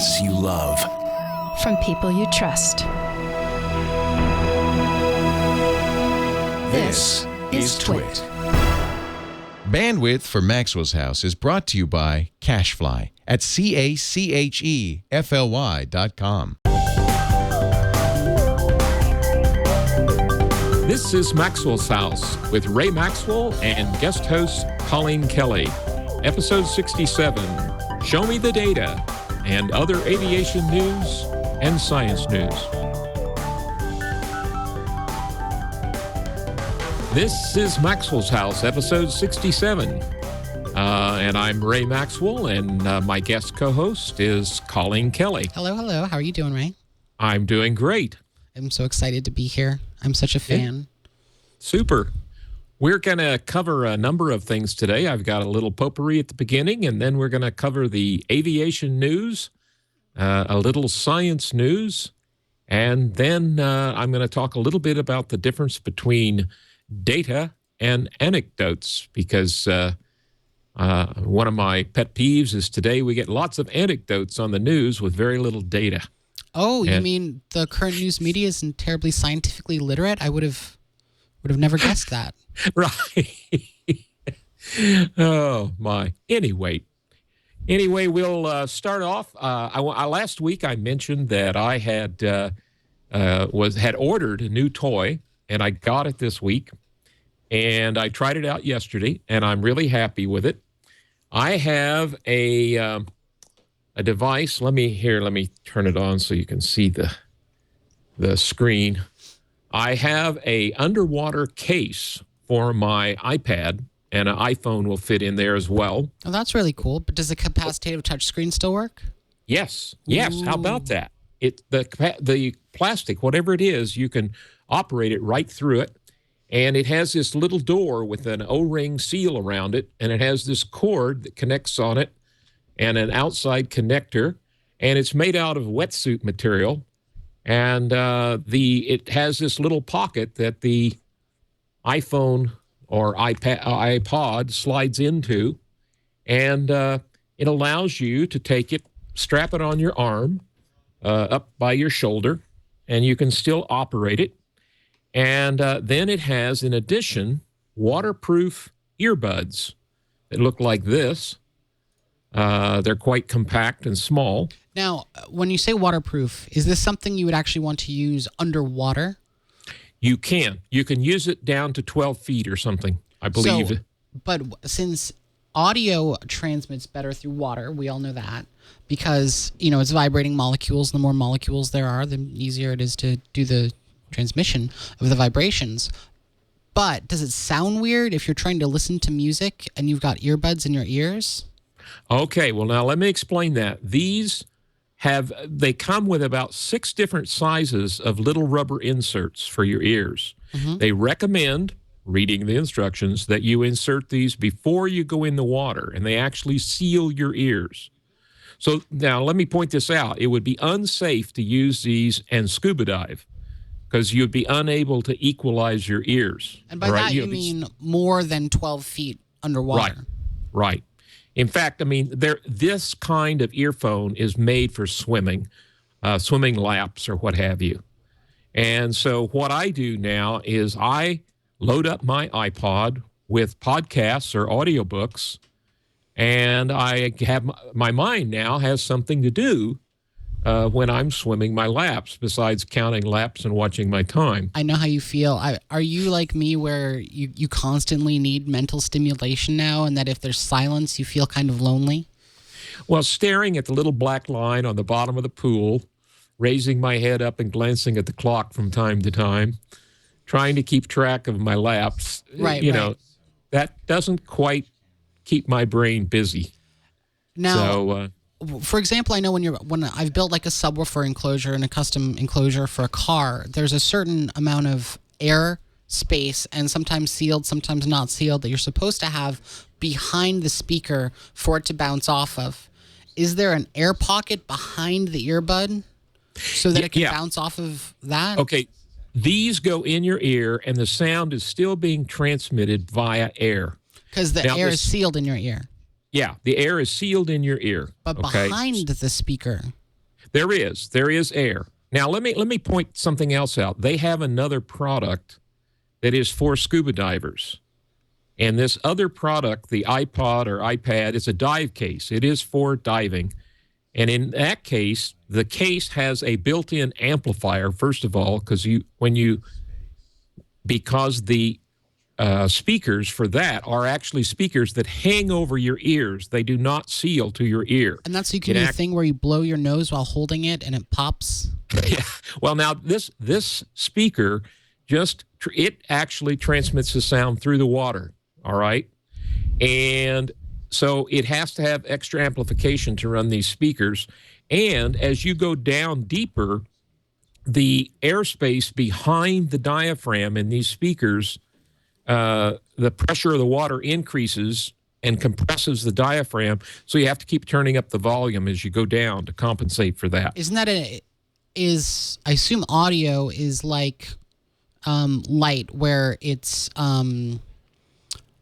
podcasts you love. From people you trust. This is Twit. Bandwidth for Maxwell's House is brought to you by CacheFly at CacheFly.com. This is Maxwell's House with Ray Maxwell and guest host Colleen Kelly. Episode 67, Show Me the Data, and other aviation news and science news. This is Maxwell's House, episode 67. And I'm Ray Maxwell, and my guest co-host is Colleen Kelly. Hello, hello. How are you doing, Ray? I'm doing great. I'm so excited to be here. I'm such a fan. Super. We're going to cover a number of things today. I've got a little potpourri at the beginning, and then we're going to cover the aviation news, a little science news, and then I'm going to talk a little bit about the difference between data and anecdotes, because one of my pet peeves is today we get lots of anecdotes on the news with very little data. Oh, you mean the current news media isn't terribly scientifically literate? I would have never guessed that. Right. Oh, my. Anyway, we'll start off. Last week I mentioned that I had ordered a new toy, and I got it this week, and I tried it out yesterday, and I'm really happy with it. I have a device. Let me turn it on so you can see the screen. I have a underwater case for my iPad, and an iPhone will fit in there as well. Oh, that's really cool. But does the capacitive touchscreen still work? Yes. Ooh. How about that? The plastic, whatever it is, you can operate it right through it. And it has this little door with an O-ring seal around it, and it has this cord that connects on it and an outside connector, and it's made out of wetsuit material. And it has this little pocket that the iPhone or iPod slides into, and it allows you to take it, strap it on your arm, up by your shoulder, and you can still operate it. And then it has, in addition, waterproof earbuds that look like this. They're quite compact and small. Now, when you say waterproof, is this something you would actually want to use underwater? You can. You can use it down to 12 feet or something, I believe. But since audio transmits better through water, we all know that, because, it's vibrating molecules. The more molecules there are, the easier it is to do the transmission of the vibrations. But does it sound weird if you're trying to listen to music and you've got earbuds in your ears? Okay, well, now let me explain that. They come with about 6 different sizes of little rubber inserts for your ears. Mm-hmm. They recommend, reading the instructions, that you insert these before you go in the water, and they actually seal your ears. So now let me point this out. It would be unsafe to use these and scuba dive, because you'd be unable to equalize your ears. And by that you mean more than 12 feet underwater. Right. In fact, this kind of earphone is made for swimming laps or what have you. And so what I do now is I load up my iPod with podcasts or audiobooks, and I have my mind now has something to do when I'm swimming my laps, besides counting laps and watching my time. I know how you feel. Are you like me, where you constantly need mental stimulation now, and that if there's silence, you feel kind of lonely? Well, staring at the little black line on the bottom of the pool, raising my head up and glancing at the clock from time to time, trying to keep track of my laps, right. That doesn't quite keep my brain busy. Now, for example, I know when I've built like a subwoofer enclosure and a custom enclosure for a car, there's a certain amount of air space, and sometimes sealed, sometimes not sealed, that you're supposed to have behind the speaker for it to bounce off of. Is there an air pocket behind the earbud so that it can bounce off of that? Okay. These go in your ear, and the sound is still being transmitted via air. Because the air is sealed in your ear. Yeah, the air is sealed in your ear. But behind the speaker. There is air. Now let me point something else out. They have another product that is for scuba divers. And this other product, the iPod or iPad, is a dive case. It is for diving. And in that case, the case has a built-in amplifier, first of all, because the speakers for that are actually speakers that hang over your ears. They do not seal to your ear. And that's so you can do a thing where you blow your nose while holding it and it pops? Yeah. Well, now, this speaker, it actually transmits the sound through the water, all right? And so it has to have extra amplification to run these speakers. And as you go down deeper, the airspace behind the diaphragm in these speakers, the pressure of the water increases and compresses the diaphragm, so you have to keep turning up the volume as you go down to compensate for that. Isn't that I assume audio is like light, where it's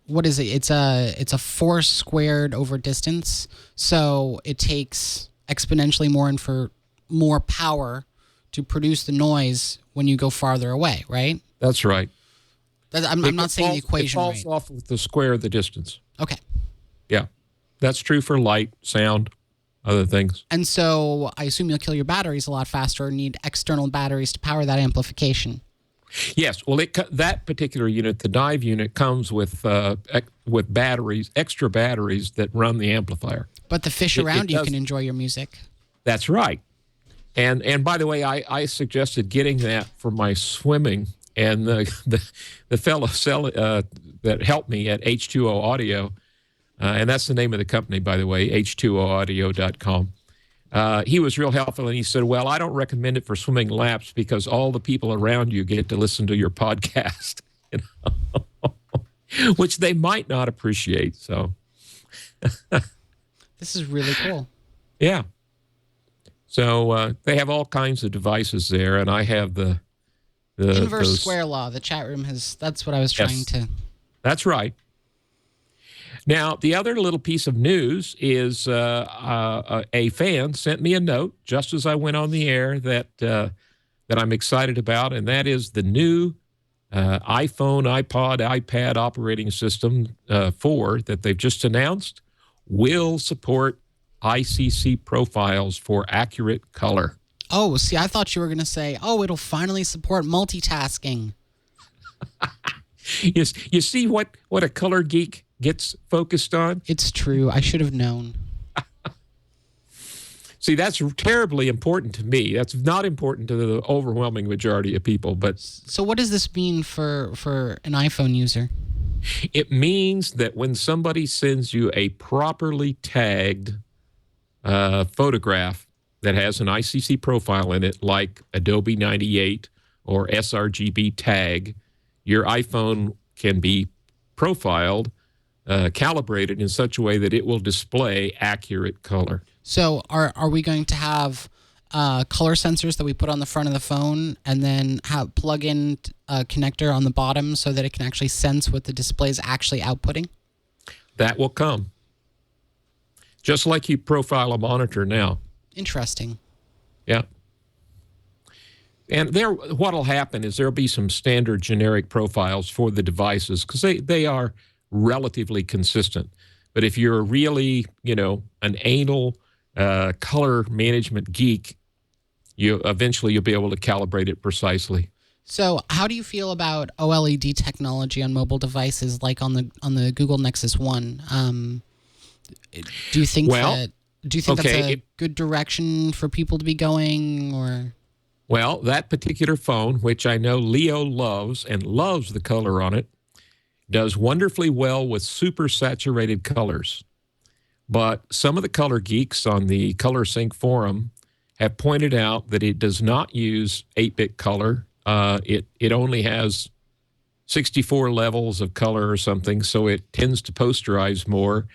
what is it? It's a force squared over distance, so it takes exponentially more power to produce the noise when you go farther away, right? That's right. I'm not saying the equation right. It falls off with the square of the distance. Okay. Yeah. That's true for light, sound, other things. And so I assume you'll kill your batteries a lot faster or need external batteries to power that amplification. Yes. Well, that particular unit, the dive unit, comes with batteries, extra batteries that run the amplifier. But the fish around you can enjoy your music. That's right. And by the way, I suggested getting that for my swimming, and the fellow that helped me at H2O Audio, and that's the name of the company, by the way, h2oaudio.com. He was real helpful, and he said, well, I don't recommend it for swimming laps because all the people around you get to listen to your podcast, which they might not appreciate. So this is really cool. Yeah. So they have all kinds of devices there, and I have the inverse square law. The chat room has. That's what I was trying to. That's right. Now, the other little piece of news is a fan sent me a note just as I went on the air that I'm excited about, and that is the new iPhone, iPod, iPad operating system 4 that they've just announced will support ICC profiles for accurate color. Oh, see, I thought you were going to say, it'll finally support multitasking. You see what a color geek gets focused on? It's true. I should have known. See, that's terribly important to me. That's not important to the overwhelming majority of people. But so what does this mean for an iPhone user? It means that when somebody sends you a properly tagged photograph that has an ICC profile in it, like Adobe 98 or sRGB tag, your iPhone can be profiled, calibrated in such a way that it will display accurate color. So are we going to have color sensors that we put on the front of the phone and then have plug-in connector on the bottom so that it can actually sense what the display is actually outputting? That will come. Just like you profile a monitor now. Interesting. Yeah. And what will happen is there'll be some standard generic profiles for the devices because they are relatively consistent. But if you're really, an anal color management geek, eventually you'll be able to calibrate it precisely. So how do you feel about OLED technology on mobile devices like on the Google Nexus 1? Do you think that's a good direction for people to be going, or? Well, that particular phone, which I know Leo loves and loves the color on it, does wonderfully well with super saturated colors. But some of the color geeks on the ColorSync forum have pointed out that it does not use 8-bit color. It only has 64 levels of color or something, so it tends to posterize more.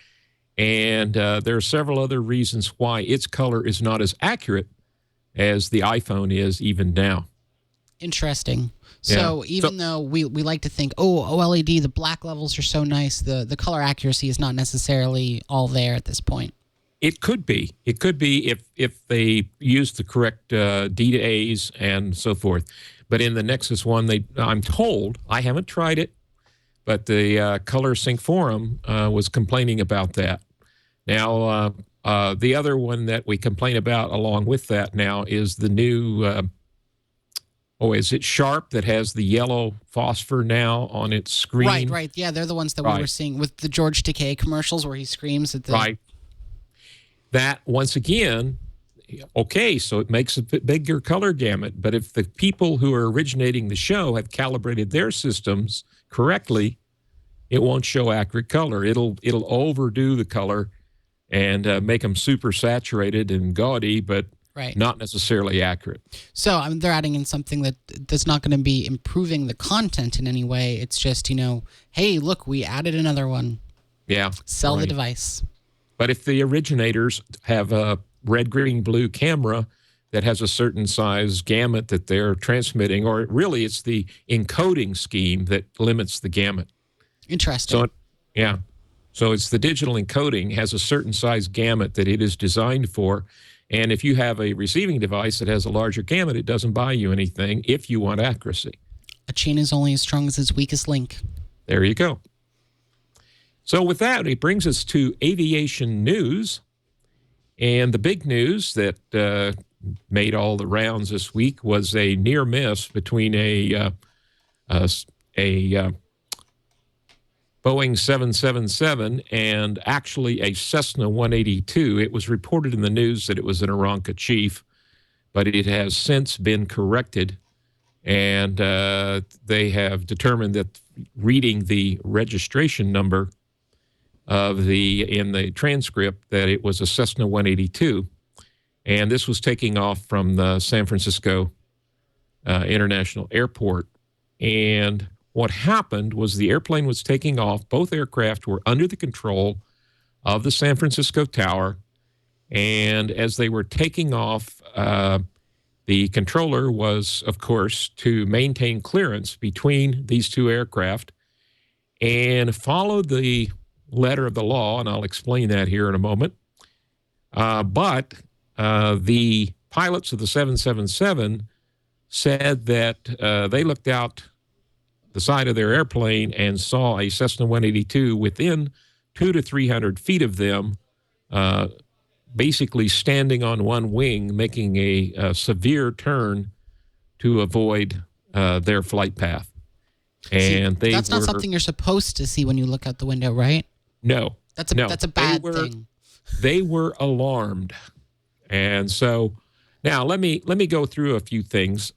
And there are several other reasons why its color is not as accurate as the iPhone is even now. Interesting. So even though we like to think, OLED, the black levels are so nice, the color accuracy is not necessarily all there at this point. It could be. It could be if they use the correct D to A's and so forth. But in the Nexus one, I'm told, I haven't tried it, but the Color Sync Forum was complaining about that. Now, the other one that we complain about along with that now is the new, is it Sharp that has the yellow phosphor now on its screen? Right. Yeah, they're the ones that we were seeing with the George Takei commercials where he screams at the... Right. That, once again, okay, so it makes a bigger color gamut, but if the people who are originating the show have calibrated their systems correctly, it won't show accurate color. It'll overdo the color and make them super saturated and gaudy, but not necessarily accurate. So they're adding in something that's not going to be improving the content in any way. It's just, hey, look, we added another one. Yeah. Sell the device. But if the originators have a red, green, blue camera that has a certain size gamut that they're transmitting, or really it's the encoding scheme that limits the gamut. Interesting. So it's the digital encoding has a certain size gamut that it is designed for. And if you have a receiving device that has a larger gamut, it doesn't buy you anything if you want accuracy. A chain is only as strong as its weakest link. There you go. So with that, it brings us to aviation news. And the big news that made all the rounds this week was a near miss between a Boeing 777 and actually a Cessna 182. It was reported in the news that it was an Aeronca Chief, but it has since been corrected. And they have determined that reading the registration number in the transcript that it was a Cessna 182, and this was taking off from the San Francisco International Airport. And what happened was the airplane was taking off. Both aircraft were under the control of the San Francisco Tower, and as they were taking off, the controller was, of course, to maintain clearance between these two aircraft and followed the letter of the law, and I'll explain that here in a moment. But the pilots of the 777 said that they looked out the side of their airplane and saw a Cessna 182 within 200 to 300 feet of them, basically standing on one wing, making a severe turn to avoid their flight path. And that's not something you're supposed to see when you look out the window, right? No. That's a bad thing. They were alarmed. And so now let me go through a few things.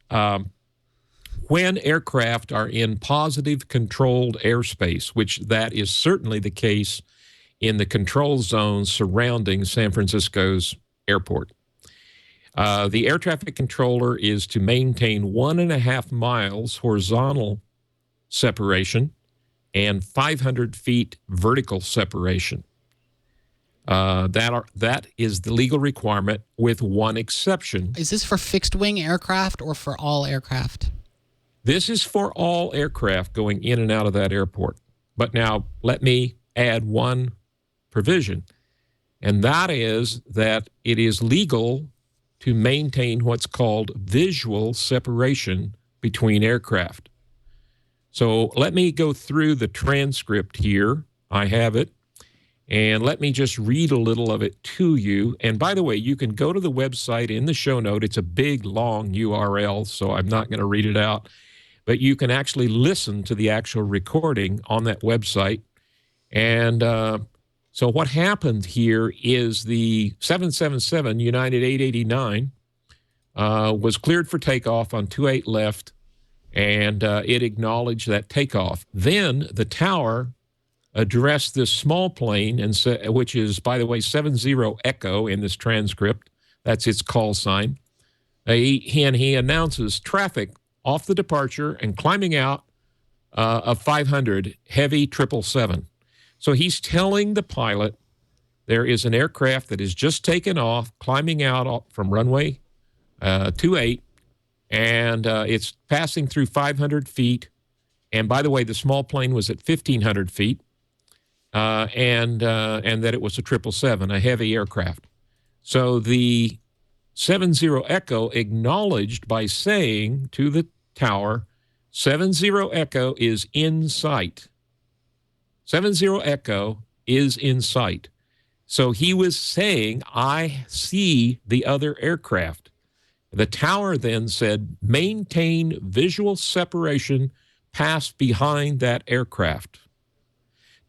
When aircraft are in positive controlled airspace, which that is certainly the case in the control zone surrounding San Francisco's airport, the air traffic controller is to maintain 1.5 miles horizontal separation and 500 feet vertical separation. That is the legal requirement with one exception. Is this for fixed wing aircraft or for all aircraft? This is for all aircraft going in and out of that airport. But now let me add one provision, and that is that it is legal to maintain what's called visual separation between aircraft. So let me go through the transcript here. I have it. And let me just read a little of it to you. And by the way, you can go to the website in the show note. It's a big, long URL, so I'm not going to read it out. But you can actually listen to the actual recording on that website. And so what happened here is the 777 United 889 was cleared for takeoff on 28 left, and it acknowledged that takeoff. Then the tower addressed this small plane, which is, by the way, 70 Echo in this transcript. That's its call sign. He announces traffic off the departure and climbing out of 500 heavy 777. So he's telling the pilot there is an aircraft that is just taken off, climbing out from runway 28, and it's passing through 500 feet. And by the way, the small plane was at 1,500 feet. and that it was a 777, a heavy aircraft. So the 70 Echo acknowledged by saying to the tower, 70 Echo is in sight. 70 Echo is in sight. So he was saying, I see the other aircraft. The tower then said, maintain visual separation, pass behind that aircraft.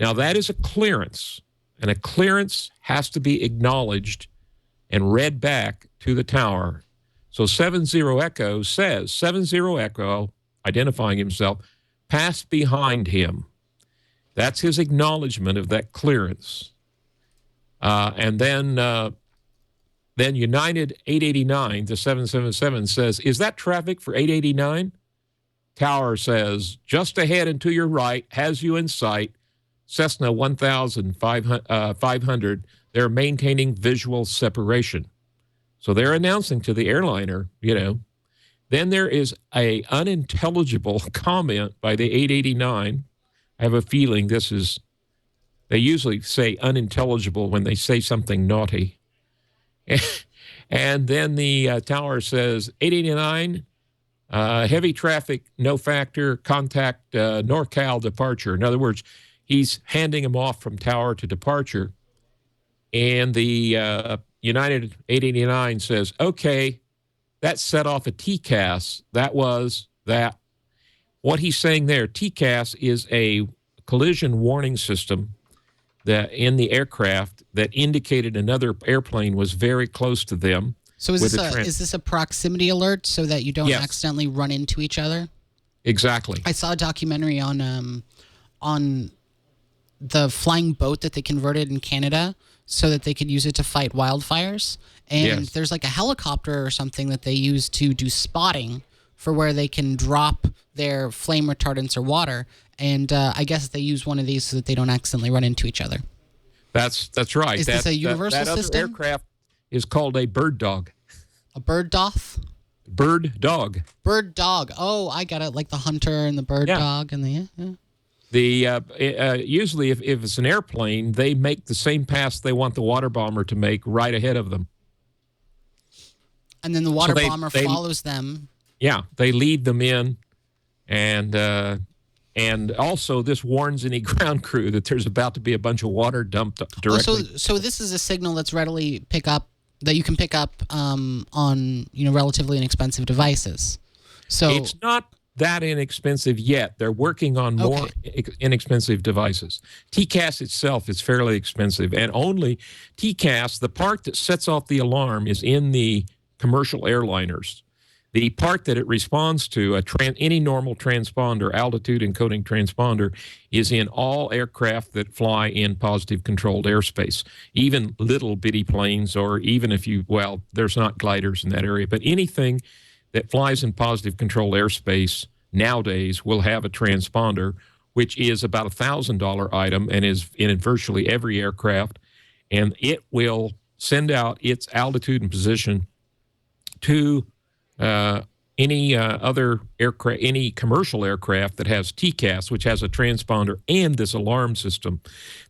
Now that is a clearance, and a clearance has to be acknowledged and read back to the tower. So 70 Echo says, 70 Echo, identifying himself, pass behind him. That's his acknowledgement of that clearance. And then United 889 to 777 says, is that traffic for 889? Tower says, just ahead and to your right, has you in sight, Cessna 1500, they're maintaining visual separation. So they're announcing to the airliner, Then there is a unintelligible comment by the 889. I have a feeling they usually say unintelligible when they say something naughty. And then the tower says, 889, heavy traffic, no factor, contact NorCal departure. In other words, he's handing him off from tower to departure. And the United 889 says, okay, that set off a TCAS. That was that. What he's saying there, TCAS is a collision warning system that in the aircraft that indicated another airplane was very close to them. So is this a proximity alert so that you don't accidentally run into each other? Exactly. I saw a documentary on the flying boat that they converted in Canada so that they could use it to fight wildfires. And there's like a helicopter or something that they use to do spotting for where they can drop their flame retardants or water. And I guess they use one of these so that they don't accidentally run into each other. That's right. Is this a universal that system? Other aircraft is called a bird dog. A bird doth? Bird dog. Bird dog. Oh, I got it. Like the hunter and the bird dog and the usually if it's an airplane, they make the same pass they want the water bomber to make right ahead of them. And then the water bomber follows them. Yeah, they lead them in, and also this warns any ground crew that there's about to be a bunch of water dumped directly. So this is a signal that's readily that you can pick up on relatively inexpensive devices. So it's not that inexpensive yet. They're working on more inexpensive devices. TCAS itself is fairly expensive, and only TCAS, the part that sets off the alarm, is in the commercial airliners. The part that it responds to, any normal transponder, altitude encoding transponder, is in all aircraft that fly in positive controlled airspace, even little bitty planes, or even there's not gliders in that area, but anything that flies in positive controlled airspace nowadays will have a transponder, which is about $1,000 item and is in virtually every aircraft, and it will send out its altitude and position to any other aircraft, any commercial aircraft that has TCAS, which has a transponder and this alarm system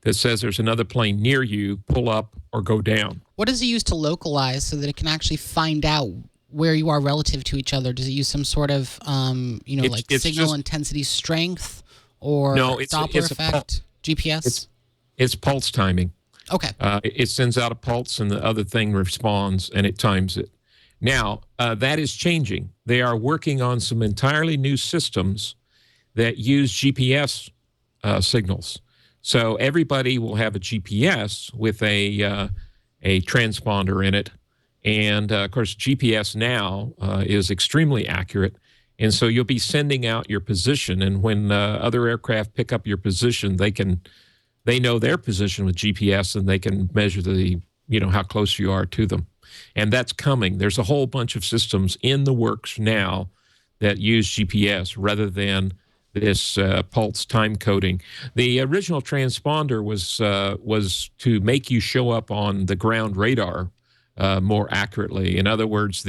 that says there's another plane near you, pull up or go down. What does it use to localize so that it can actually find out where you are relative to each other? Does it use some sort of, signal intensity strength or Doppler effect, GPS? It's pulse timing. Okay. It sends out a pulse and the other thing responds and it times it. Now, that is changing. They are working on some entirely new systems that use GPS signals. So everybody will have a GPS with a transponder in it. And, of course, GPS now is extremely accurate. And so you'll be sending out your position. And when other aircraft pick up your position, they know their position with GPS, and they can measure how close you are to them. And that's coming. There's a whole bunch of systems in the works now that use GPS rather than this pulse time coding. The original transponder was to make you show up on the ground radar more accurately. In other words,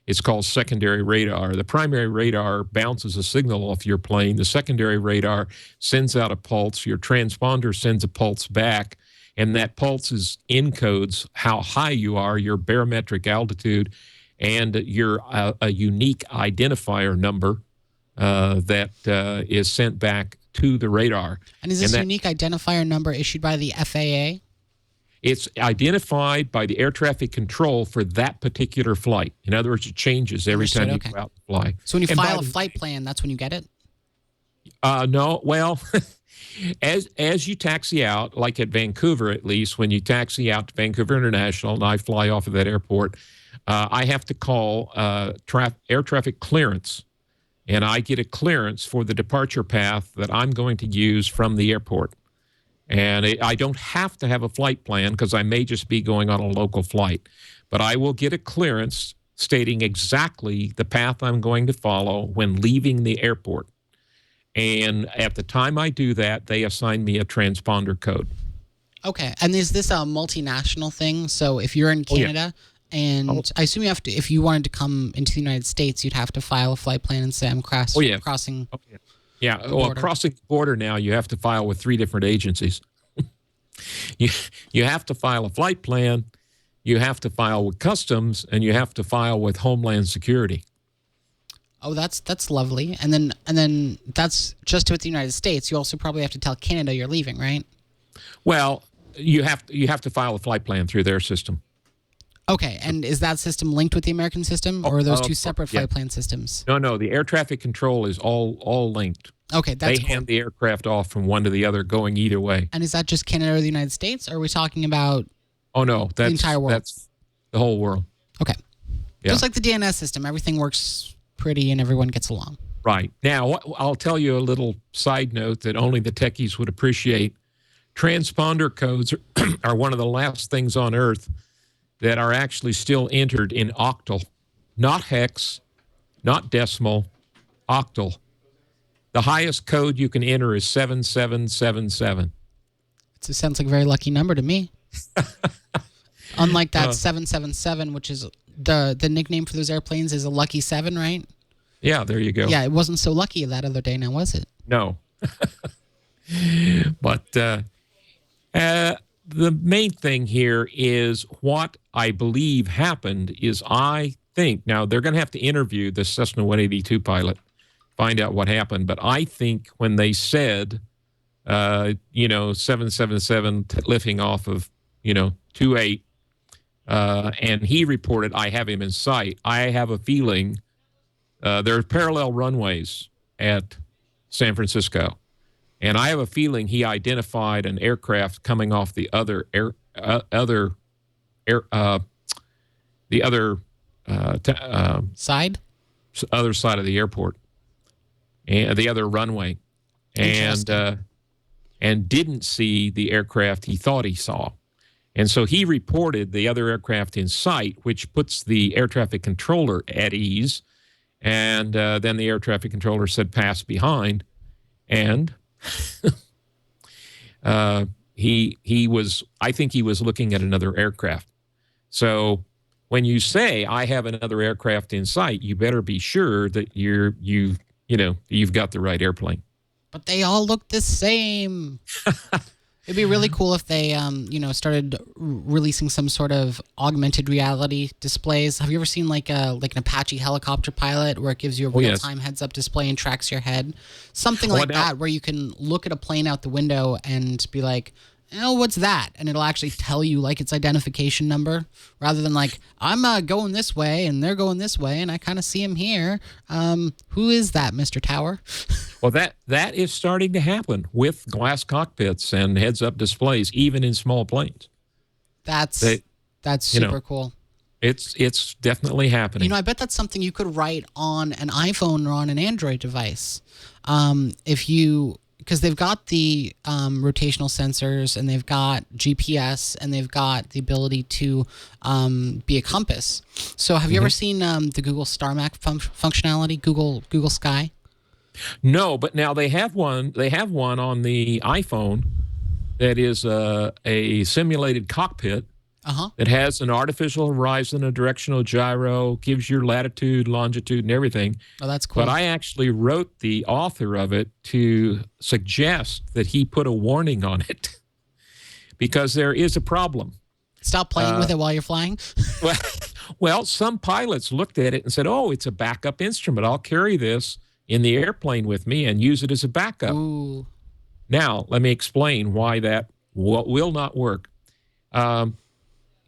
It's called secondary radar. The primary radar bounces a signal off your plane. The secondary radar sends out a pulse. Your transponder sends a pulse back, and that pulse encodes how high you are, your barometric altitude, and your a unique identifier number that is sent back to the radar. And is this unique identifier number issued by the FAA? It's identified by the air traffic control for that particular flight. In other words, it changes every time you go out and fly. So when you file a flight plan, that's when you get it? No. Well, as you taxi out, like at Vancouver at least, when you taxi out to Vancouver International, and I fly off of that airport, I have to call air traffic clearance, and I get a clearance for the departure path that I'm going to use from the airport. And I don't have to have a flight plan because I may just be going on a local flight. But I will get a clearance stating exactly the path I'm going to follow when leaving the airport. And at the time I do that, they assign me a transponder code. Okay. And is this a multinational thing? So if you're in Canada, and I assume you have to, if you wanted to come into the United States, you'd have to file a flight plan and say, I'm crossing. Yeah, well, crossing the border now, you have to file with 3 different agencies. You have to file a flight plan, you have to file with Customs, and you have to file with Homeland Security. Oh, that's lovely. And then that's just with the United States. You also probably have to tell Canada you're leaving, right? Well, you have to file a flight plan through their system. Okay, and is that system linked with the American system, or are those two separate flight plan systems? No, the air traffic control is all linked. Okay, that's They hand the aircraft off from one to the other, going either way. And is that just Canada or the United States, or are we talking about the entire world? That's the whole world. Okay. Yeah. Just like the DNS system, everything works pretty and everyone gets along. Right. Now, I'll tell you a little side note that only the techies would appreciate. Transponder codes are one of the last things on Earth that are actually still entered in octal, not hex, not decimal, octal. The highest code you can enter is 7777. It sounds like a very lucky number to me. Unlike that 777, which is the nickname for those airplanes is a lucky 7, right? Yeah, there you go. Yeah, it wasn't so lucky that other day now, was it? No. But the main thing here is what I believe happened is I think, now they're going to have to interview the Cessna 182 pilot, find out what happened, but I think when they said, 777 lifting off of, 28, and he reported, I have him in sight, I have a feeling there are parallel runways at San Francisco. And I have a feeling he identified an aircraft coming off the other side of the airport, and the other runway, and didn't see the aircraft he thought he saw. And so he reported the other aircraft in sight, which puts the air traffic controller at ease. And then the air traffic controller said, pass behind. And I think he was looking at another aircraft. So when you say, I have another aircraft in sight, you better be sure that you've got the right airplane. But they all look the same. It'd be really cool if they, started releasing some sort of augmented reality displays. Have you ever seen like an Apache helicopter pilot where it gives you a real-time heads-up display and tracks your head? Something like that, where you can look at a plane out the window and be like, what's that? And it'll actually tell you like its identification number, rather than like, I'm going this way and they're going this way and I kind of see him here. Who is that, Mr. Tower? Well, that is starting to happen with glass cockpits and heads-up displays, even in small planes. That's super cool. It's definitely happening. I bet that's something you could write on an iPhone or on an Android device. Because they've got the rotational sensors, and they've got GPS, and they've got the ability to be a compass. So have you ever seen the Google Star Map functionality, Google Sky? No, but now they have one. They have one on the iPhone that is a simulated cockpit that has an artificial horizon, a directional gyro, gives your latitude, longitude, and everything. Oh, that's cool. But I actually wrote the author of it to suggest that he put a warning on it because there is a problem. Stop playing with it while you're flying? Well, some pilots looked at it and said, oh, it's a backup instrument. I'll carry this in the airplane with me and use it as a backup. Ooh. Now, let me explain why that will not work.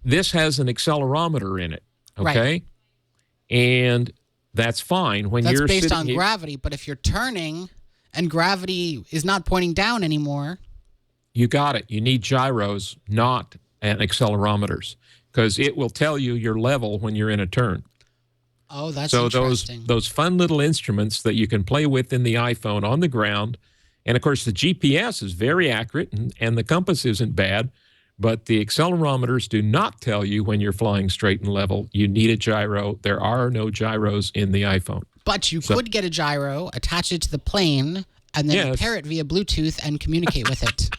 This has an accelerometer in it, okay? Right. And that's fine. That's based on gravity, but if you're turning and gravity is not pointing down anymore. You got it. You need gyros, not accelerometers, because it will tell you your level when you're in a turn. Oh, that's interesting. So those fun little instruments that you can play with in the iPhone on the ground, and of course the GPS is very accurate and the compass isn't bad, but the accelerometers do not tell you when you're flying straight and level. You need a gyro. There are no gyros in the iPhone. But you could get a gyro, attach it to the plane, and then pair it via Bluetooth and communicate with it.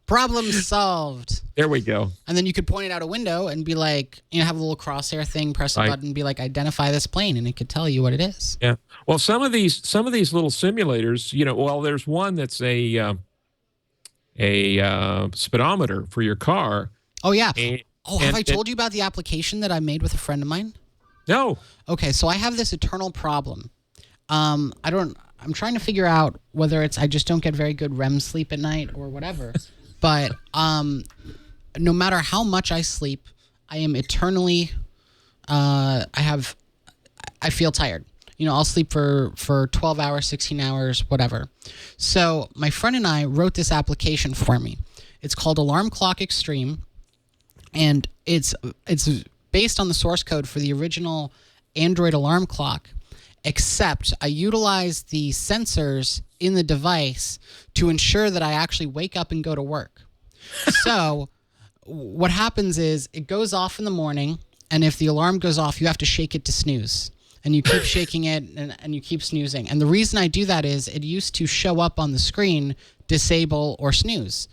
Problem solved. There we go. And then you could point it out a window and be like, have a little crosshair thing, press a button, and be like, identify this plane, and it could tell you what it is. Yeah. Well, some of these little simulators, there's one that's a speedometer for your car. Oh, yeah. Have I told you about the application that I made with a friend of mine? No. Okay, so I have this eternal problem. I'm trying to figure out whether it's I just don't get very good REM sleep at night or whatever. But no matter how much I sleep, I am eternally I feel tired. I'll sleep for 12 hours, 16 hours, whatever. So my friend and I wrote this application for me. It's called Alarm Clock Extreme, and it's based on the source code for the original Android alarm clock, except I utilize the sensors in the device to ensure that I actually wake up and go to work. So what happens is it goes off in the morning, and if the alarm goes off, you have to shake it to snooze. And you keep shaking it, and you keep snoozing. And the reason I do that is it used to show up on the screen, disable or snooze.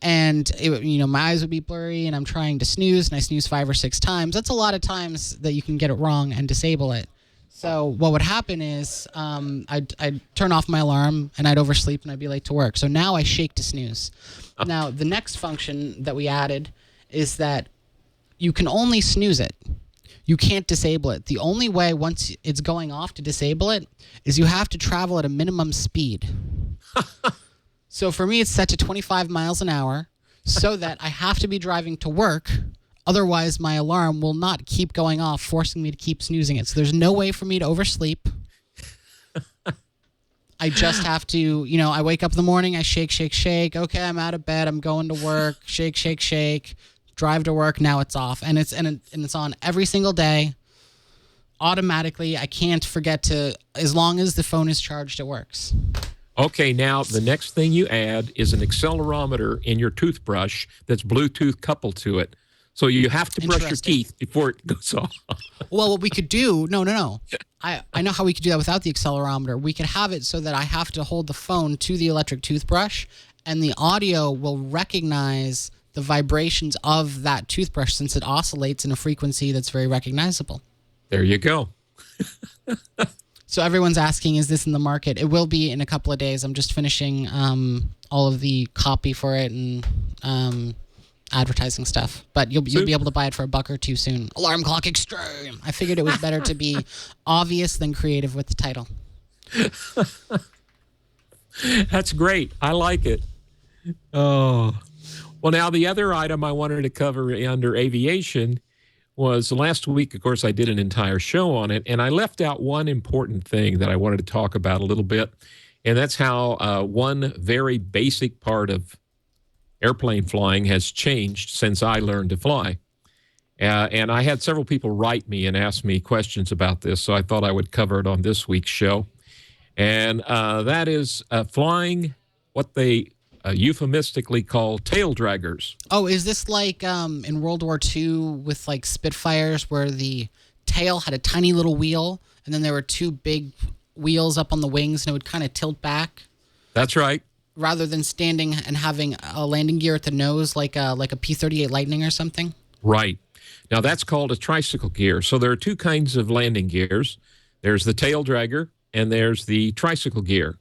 And, my eyes would be blurry, and I'm trying to snooze, and I snooze 5 or 6 times. That's a lot of times that you can get it wrong and disable it. So what would happen is I'd turn off my alarm, and I'd oversleep, and I'd be late to work. So now I shake to snooze. Now, the next function that we added is that you can only snooze it. You can't disable it. The only way once it's going off to disable it is you have to travel at a minimum speed. So for me, it's set to 25 miles an hour so that I have to be driving to work. Otherwise, my alarm will not keep going off, forcing me to keep snoozing it. So there's no way for me to oversleep. I just have to, I wake up in the morning, I shake, shake, shake. Okay, I'm out of bed. I'm going to work. Shake, shake, shake. Drive to work. Now it's off, and it's on every single day, automatically. I can't forget to, as long as the phone is charged, it works. Okay, now the next thing you add is an accelerometer in your toothbrush that's Bluetooth coupled to it. So you have to brush your teeth before it goes off. Well, what we could do, no. I know how we could do that without the accelerometer. We could have it so that I have to hold the phone to the electric toothbrush, and the audio will recognize the vibrations of that toothbrush since it oscillates in a frequency that's very recognizable. There you go. So everyone's asking, is this in the market? It will be in a couple of days. I'm just finishing all of the copy for it and advertising stuff. But you'll be able to buy it for $1 or $2 soon. Alarm Clock Extreme. I figured it was better to be obvious than creative with the title. That's great. I like it. Oh. Well, now the other item I wanted to cover under aviation was last week, of course, I did an entire show on it, and I left out one important thing that I wanted to talk about a little bit, and that's how one very basic part of airplane flying has changed since I learned to fly. And I had several people write me and ask me questions about this, so I thought I would cover it on this week's show. And that is flying what they euphemistically call tail draggers. Oh, is this like in World War II with like Spitfires where the tail had a tiny little wheel and then there were 2 big wheels up on the wings and it would kind of tilt back? That's right. Rather than standing and having a landing gear at the nose like a P-38 Lightning or something? Right. Now, that's called a tricycle gear. So there are two kinds of landing gears. There's the tail dragger, and there's the tricycle gear.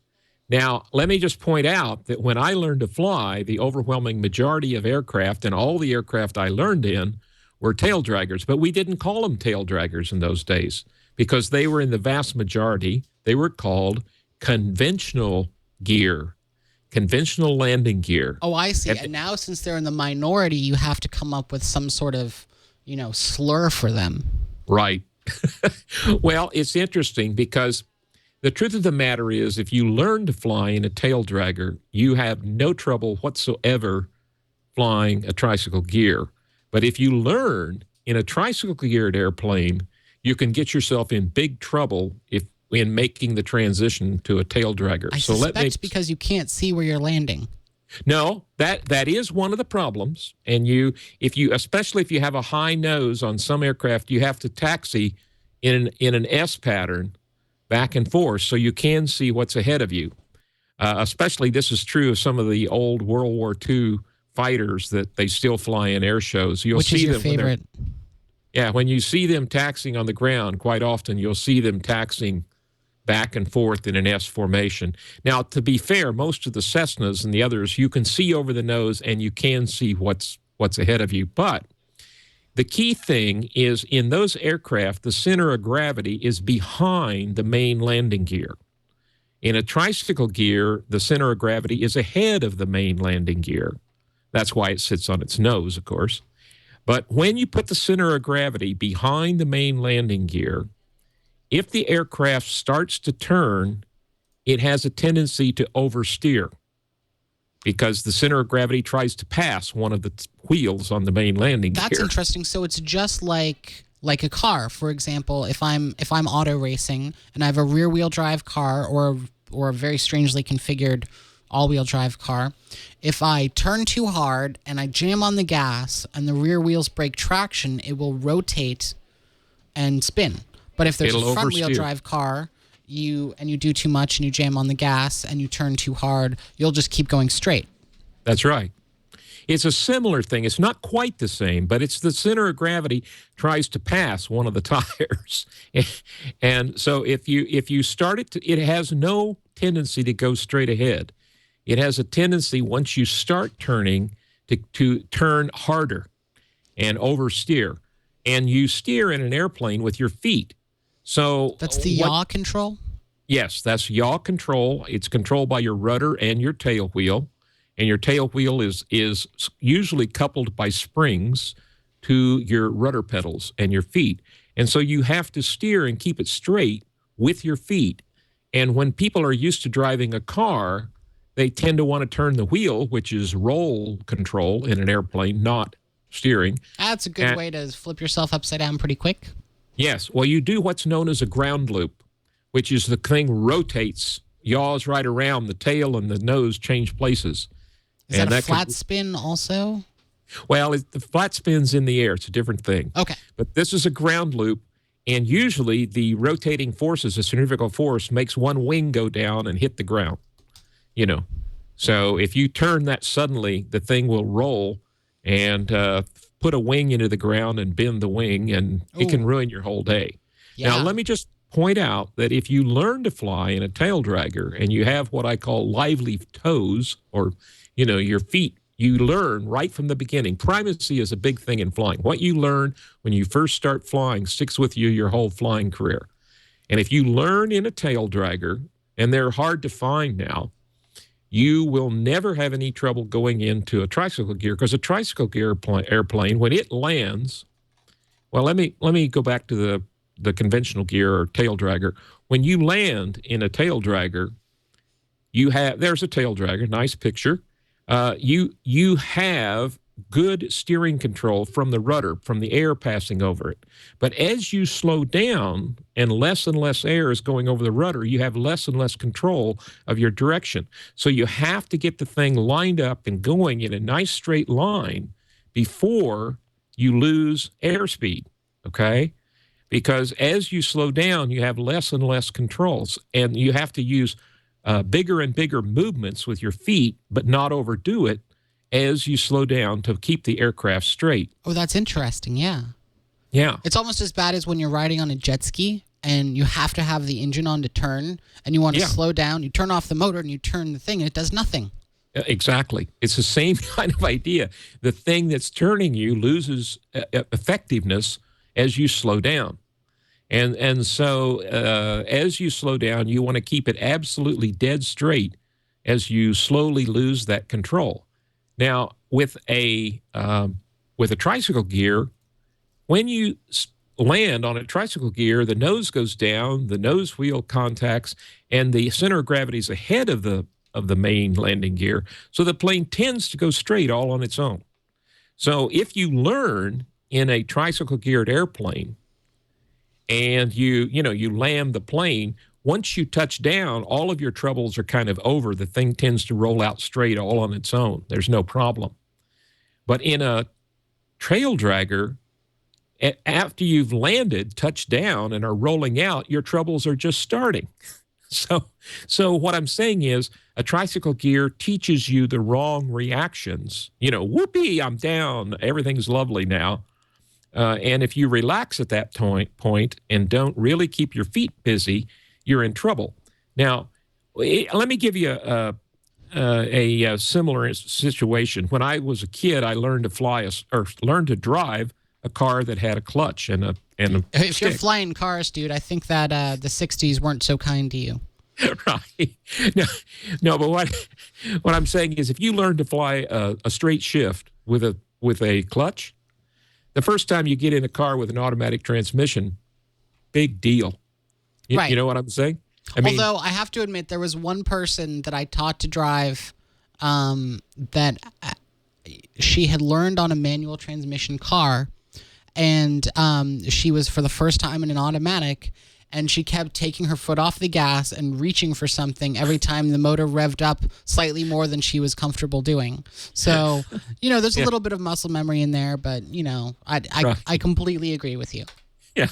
Now, let me just point out that when I learned to fly, the overwhelming majority of aircraft and all the aircraft I learned in were tail draggers, but we didn't call them tail draggers in those days because they were in the vast majority. They were called conventional gear, conventional landing gear. Oh, I see. And now, since they're in the minority, you have to come up with some sort of, slur for them. Right. Well, it's interesting because the truth of the matter is, if you learn to fly in a tail dragger, you have no trouble whatsoever flying a tricycle gear. But if you learn in a tricycle geared airplane, you can get yourself in big trouble in making the transition to a tail dragger. I suspect because you can't see where you're landing. No, that is one of the problems. And especially if you have a high nose on some aircraft, you have to taxi in an S pattern back and forth so you can see what's ahead of you. Especially this is true of some of the old World War II fighters that they still fly in air shows. Which is your favorite? When you see them taxiing on the ground, quite often you'll see them taxiing back and forth in an S formation. Now, to be fair, most of the Cessnas and the others, you can see over the nose and you can see what's ahead of you. But the key thing is in those aircraft, the center of gravity is behind the main landing gear. In a tricycle gear, the center of gravity is ahead of the main landing gear. That's why it sits on its nose, of course. But when you put the center of gravity behind the main landing gear, if the aircraft starts to turn, it has a tendency to oversteer because the center of gravity tries to pass one of the wheels on the main landing gear. That's interesting. So it's just like a car. For example, if I'm auto racing and I have a rear-wheel drive car or a very strangely configured all-wheel drive car, if I turn too hard and I jam on the gas and the rear wheels break traction, it will rotate and spin. But if there's a front-wheel drive car, you do too much and you jam on the gas and you turn too hard, you'll just keep going straight. That's right. It's a similar thing. It's not quite the same, but it's the center of gravity tries to pass one of the tires. And so if you start it has no tendency to go straight ahead. It has a tendency, once you start turning, to turn harder and oversteer. And you steer in an airplane with your feet. So that's the yaw control? Yes, that's yaw control. It's controlled by your rudder and your tail wheel. And your tail wheel is usually coupled by springs to your rudder pedals and your feet. And so you have to steer and keep it straight with your feet. And when people are used to driving a car, they tend to want to turn the wheel, which is roll control in an airplane, not steering. That's a good way to flip yourself upside down pretty quick. Yes. Well, you do what's known as a ground loop, which is the thing rotates, yaws right around, the tail and the nose change places. Is that a flat spin also? Well, the flat spin's in the air. It's a different thing. Okay. But this is a ground loop, and usually the rotating forces, the centrifugal force, makes one wing go down and hit the ground. So if you turn that suddenly, the thing will roll and put a wing into the ground and bend the wing, and it can ruin your whole day. Yeah. Now, let me just point out that if you learn to fly in a tail dragger and you have what I call lively toes, or, your feet, you learn right from the beginning. Primacy is a big thing in flying. What you learn when you first start flying sticks with you your whole flying career. And if you learn in a tail dragger, and they're hard to find now, you will never have any trouble going into a tricycle gear, because a tricycle gear airplane, when it lands, well, let me go back to the conventional gear or tail dragger. When you land in a tail dragger, there's a tail dragger, nice picture. You have good steering control from the rudder, from the air passing over it. But as you slow down and less air is going over the rudder, you have less and less control of your direction. So you have to get the thing lined up and going in a nice straight line before you lose airspeed, okay? Because as you slow down, you have less and less controls, and you have to use bigger and bigger movements with your feet, but not overdo it. as you slow down to keep the aircraft straight. Oh, that's interesting. Yeah. Yeah. It's almost as bad as when you're riding on a jet ski and you have to have the engine on to turn and you want to slow down. You turn off the motor and you turn the thing and it does nothing. Exactly. It's the same kind of idea. The thing that's turning you loses effectiveness as you slow down. And so as you slow down, you want to keep it absolutely dead straight as you slowly lose that control. Now, with a tricycle gear, when you land on a tricycle gear, the nose goes down, the nose wheel contacts, and the center of gravity is ahead of the main landing gear. So the plane tends to go straight all on its own. So if you learn in a tricycle geared airplane and you land the plane, once you touch down, all of your troubles are kind of over. The thing tends to roll out straight all on its own. There's no problem. But in a tail dragger, after you've landed, touched down, and are rolling out, your troubles are just starting. So what I'm saying is a tricycle gear teaches you the wrong reactions. Whoopee, I'm down. Everything's lovely now. And if you relax at that point and don't really keep your feet busy, you're in trouble. Now, let me give you a similar situation. When I was a kid, I learned to drive a car that had a clutch and a If stick. you're flying cars, dude, I think that the 60s weren't so kind to you. Right. No, but what I'm saying is if you learn to fly a straight shift with a clutch, the first time you get in a car with an automatic transmission, big deal. Right. You know what I'm saying? Although I have to admit, there was one person that I taught to drive that she had learned on a manual transmission car, and she was for the first time in an automatic, and she kept taking her foot off the gas and reaching for something every time the motor revved up slightly more than she was comfortable doing. So, there's a little bit of muscle memory in there, but, I completely agree with you. Yeah.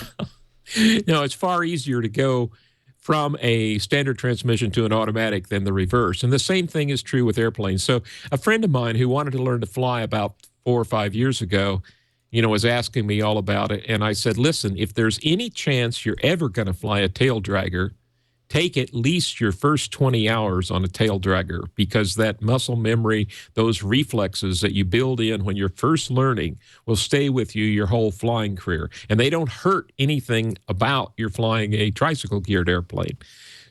No, it's far easier to go from a standard transmission to an automatic than the reverse. And the same thing is true with airplanes. So a friend of mine who wanted to learn to fly about 4 or 5 years ago, was asking me all about it. And I said, listen, if there's any chance you're ever going to fly a tail dragger, take at least your first 20 hours on a tail dragger, because that muscle memory, those reflexes that you build in when you're first learning will stay with you your whole flying career. And they don't hurt anything about you're flying a tricycle geared airplane.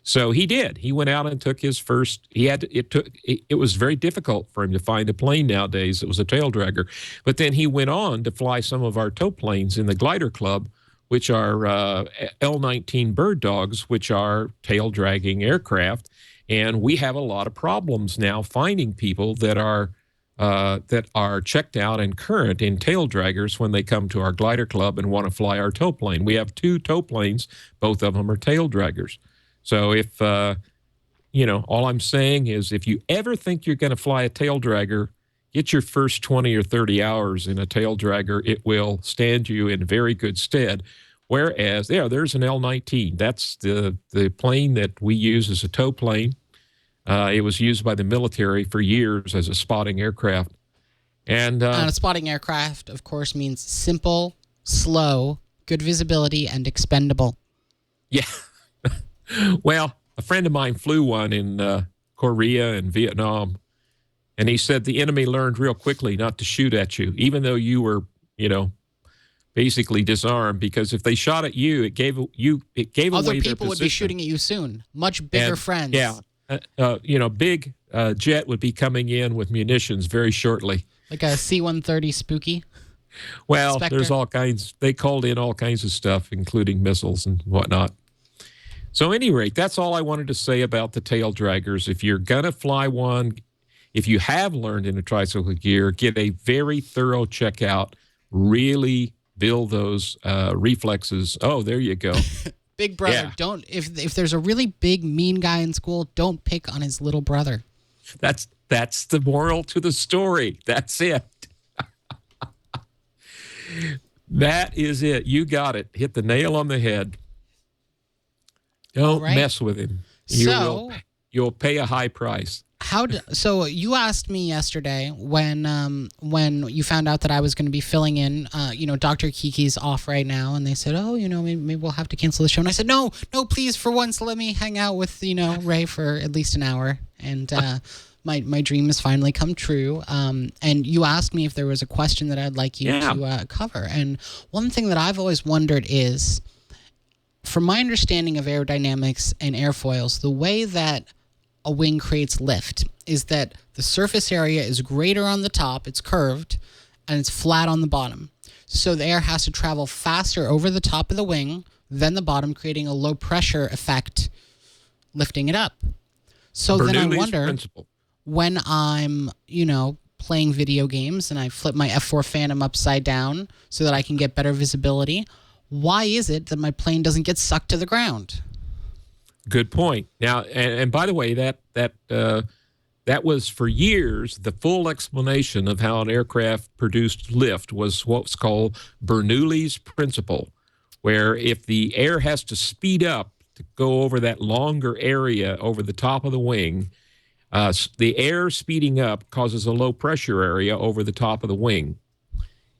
So he did. He went out and took his first. It was very difficult for him to find a plane nowadays that was a tail dragger. But then he went on to fly some of our tow planes in the Glider Club, which are L-19 bird dogs, which are tail dragging aircraft. And we have a lot of problems now finding people that are checked out and current in tail draggers when they come to our Glider Club and want to fly our tow plane. We have 2 tow planes. Both of them are tail draggers. So if, all I'm saying is if you ever think you're going to fly a tail dragger, get your first 20 or 30 hours in a tail dragger. It will stand you in very good stead. Whereas, there's an L-19. That's the plane that we use as a tow plane. It was used by the military for years as a spotting aircraft. And a spotting aircraft, of course, means simple, slow, good visibility, and expendable. Yeah. Well, a friend of mine flew one in Korea and Vietnam, and he said the enemy learned real quickly not to shoot at you, even though you were, basically disarmed, because if they shot at you, it gave away their position. Other people would be shooting at you soon. Much bigger friends. Yeah. Big jet would be coming in with munitions very shortly. Like a C-130 Spooky? Well, Spectre? there's all kinds. They called in all kinds of stuff, including missiles and whatnot. So, at any rate, that's all I wanted to say about the tail draggers. If you're going to fly one, if you have learned in a tricycle gear, get a very thorough checkout. Really build those reflexes. Oh, there you go. Big brother. Yeah. If there's a really big, mean guy in school, don't pick on his little brother. That's the moral to the story. That's it. That is it. You got it. Hit the nail on the head. Don't mess with him. You'll pay a high price. So you asked me yesterday when you found out that I was going to be filling in, Dr. Kiki's off right now, and they said, oh, maybe we'll have to cancel the show. And I said, no, please, for once, let me hang out with, Ray for at least an hour. And my dream has finally come true. And you asked me if there was a question that I'd like you to cover. And one thing that I've always wondered is, from my understanding of aerodynamics and airfoils, the way that a wing creates lift is that the surface area is greater on the top, it's curved, and it's flat on the bottom. So the air has to travel faster over the top of the wing than the bottom, creating a low pressure effect, lifting it up. So then I wonder, principle. When I'm, playing video games and I flip my F4 Phantom upside down so that I can get better visibility, why is it that my plane doesn't get sucked to the ground? Good point. Now, and by the way, that was for years the full explanation of how an aircraft produced lift was what's called Bernoulli's principle, where if the air has to speed up to go over that longer area over the top of the wing, the air speeding up causes a low pressure area over the top of the wing,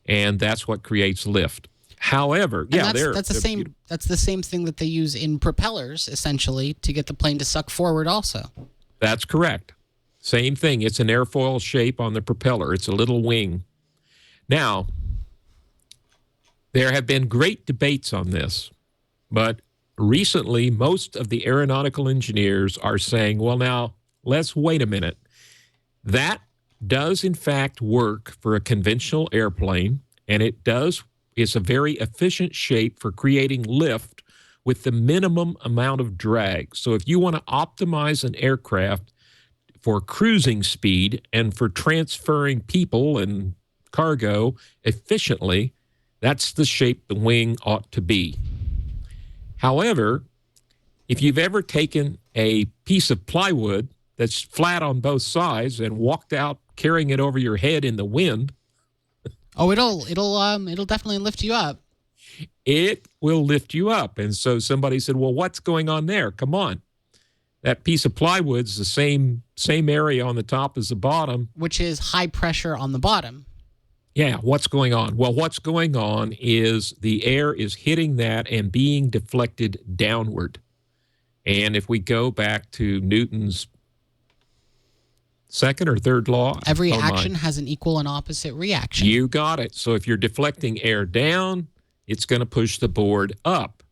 and that's what creates lift. However, that's the same thing that they use in propellers, essentially, to get the plane to suck forward also. That's correct. Same thing. It's an airfoil shape on the propeller. It's a little wing. Now, there have been great debates on this, but recently most of the aeronautical engineers are saying, well, now, let's wait a minute. That does, in fact, work for a conventional airplane, and it's a very efficient shape for creating lift with the minimum amount of drag. So if you want to optimize an aircraft for cruising speed and for transferring people and cargo efficiently, that's the shape the wing ought to be. However, if you've ever taken a piece of plywood that's flat on both sides and walked out carrying it over your head in the wind, oh, it'll definitely lift you up. It will lift you up. And so somebody said, well, what's going on there? Come on. That piece of plywood's the same area on the top as the bottom. Which is high pressure on the bottom. Yeah, what's going on? Well, what's going on is the air is hitting that and being deflected downward. And if we go back to Newton's second or third law? Every action has an equal and opposite reaction. You got it. So if you're deflecting air down, it's going to push the board up.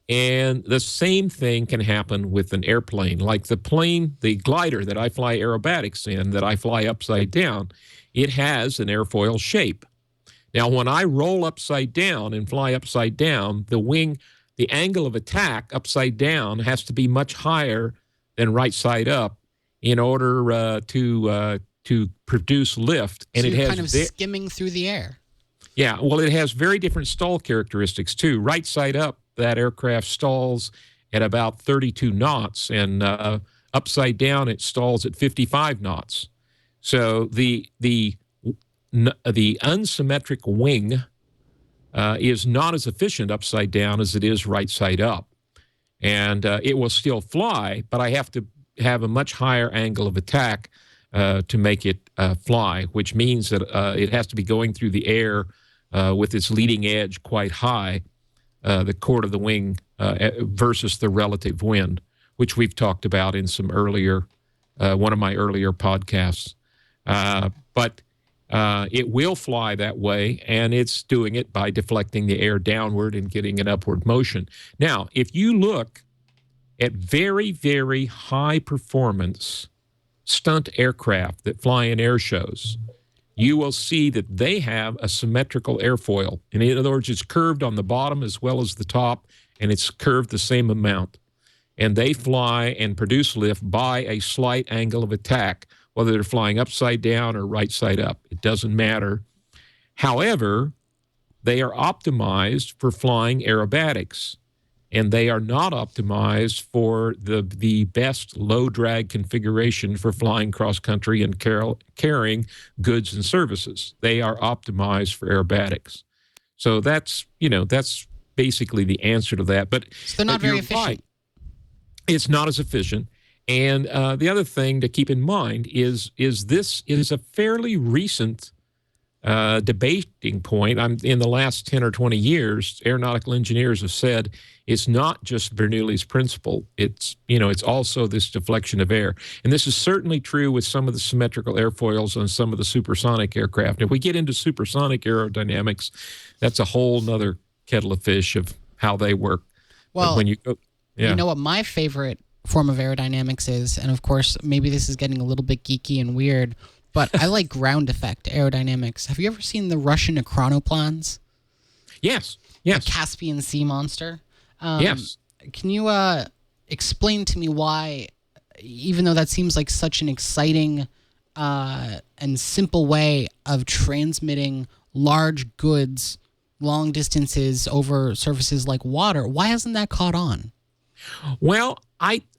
And the same thing can happen with an airplane. Like the glider that I fly aerobatics in, that I fly upside down, it has an airfoil shape. Now, when I roll upside down and fly upside down, the angle of attack upside down has to be much higher than right side up in order to produce lift. And so it has kind of skimming through the air. Yeah, well, it has very different stall characteristics, too. Right side up, that aircraft stalls at about 32 knots, and upside down, it stalls at 55 knots. So the unsymmetric wing is not as efficient upside down as it is right side up. And it will still fly, but I have to have a much higher angle of attack to make it fly, which means that it has to be going through the air with its leading edge quite high, the chord of the wing versus the relative wind, which we've talked about in some earlier, one of my earlier podcasts. But it will fly that way, and it's doing it by deflecting the air downward and getting an upward motion. Now, if you look at very, very high performance stunt aircraft that fly in air shows, you will see that they have a symmetrical airfoil. In other words, it's curved on the bottom as well as the top, and it's curved the same amount. And they fly and produce lift by a slight angle of attack, whether they're flying upside down or right side up. It doesn't matter. However, they are optimized for flying aerobatics, and they are not optimized for the best low-drag configuration for flying cross-country and carrying goods and services. They are optimized for aerobatics. So that's basically the answer to that. But so they're not very efficient. Right. It's not as efficient. And the other thing to keep in mind is this is a fairly recent debating point. In the last 10 or 20 years, aeronautical engineers have said it's not just Bernoulli's principle. It's also this deflection of air. And this is certainly true with some of the symmetrical airfoils on some of the supersonic aircraft. If we get into supersonic aerodynamics, that's a whole nother kettle of fish of how they work. Well, but when you go, yeah. You know what my favorite form of aerodynamics is, and of course, maybe this is getting a little bit geeky and weird, but I like ground effect aerodynamics. Have you ever seen the Russian chronoplans? Yes. The Caspian Sea monster? Yes. Can you explain to me why, even though that seems like such an exciting and simple way of transmitting large goods long distances over surfaces like water, why hasn't that caught on? Well,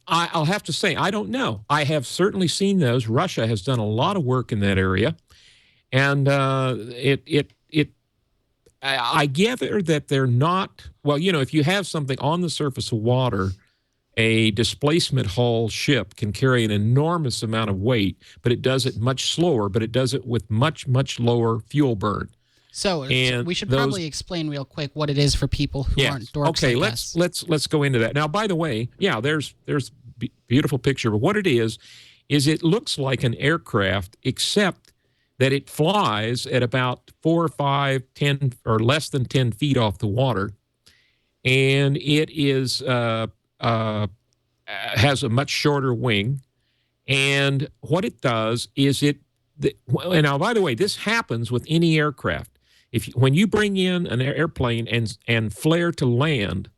I'll have to say, I don't know. I have certainly seen those. Russia has done a lot of work in that area. And I gather that they're not, well, if you have something on the surface of water, a displacement hull ship can carry an enormous amount of weight, but it does it much slower, but it does it with much, much lower fuel burn. So we should probably explain real quick what it is for people who aren't dorks. Okay, let's go into that. Now, by the way, there's beautiful picture, but what it is it looks like an aircraft, except that it flies at about 4 or 5, 10 or less than 10 feet off the water, and it is has a much shorter wing. And what it does is and now, by the way, this happens with any aircraft. When you bring in an airplane and flare to land,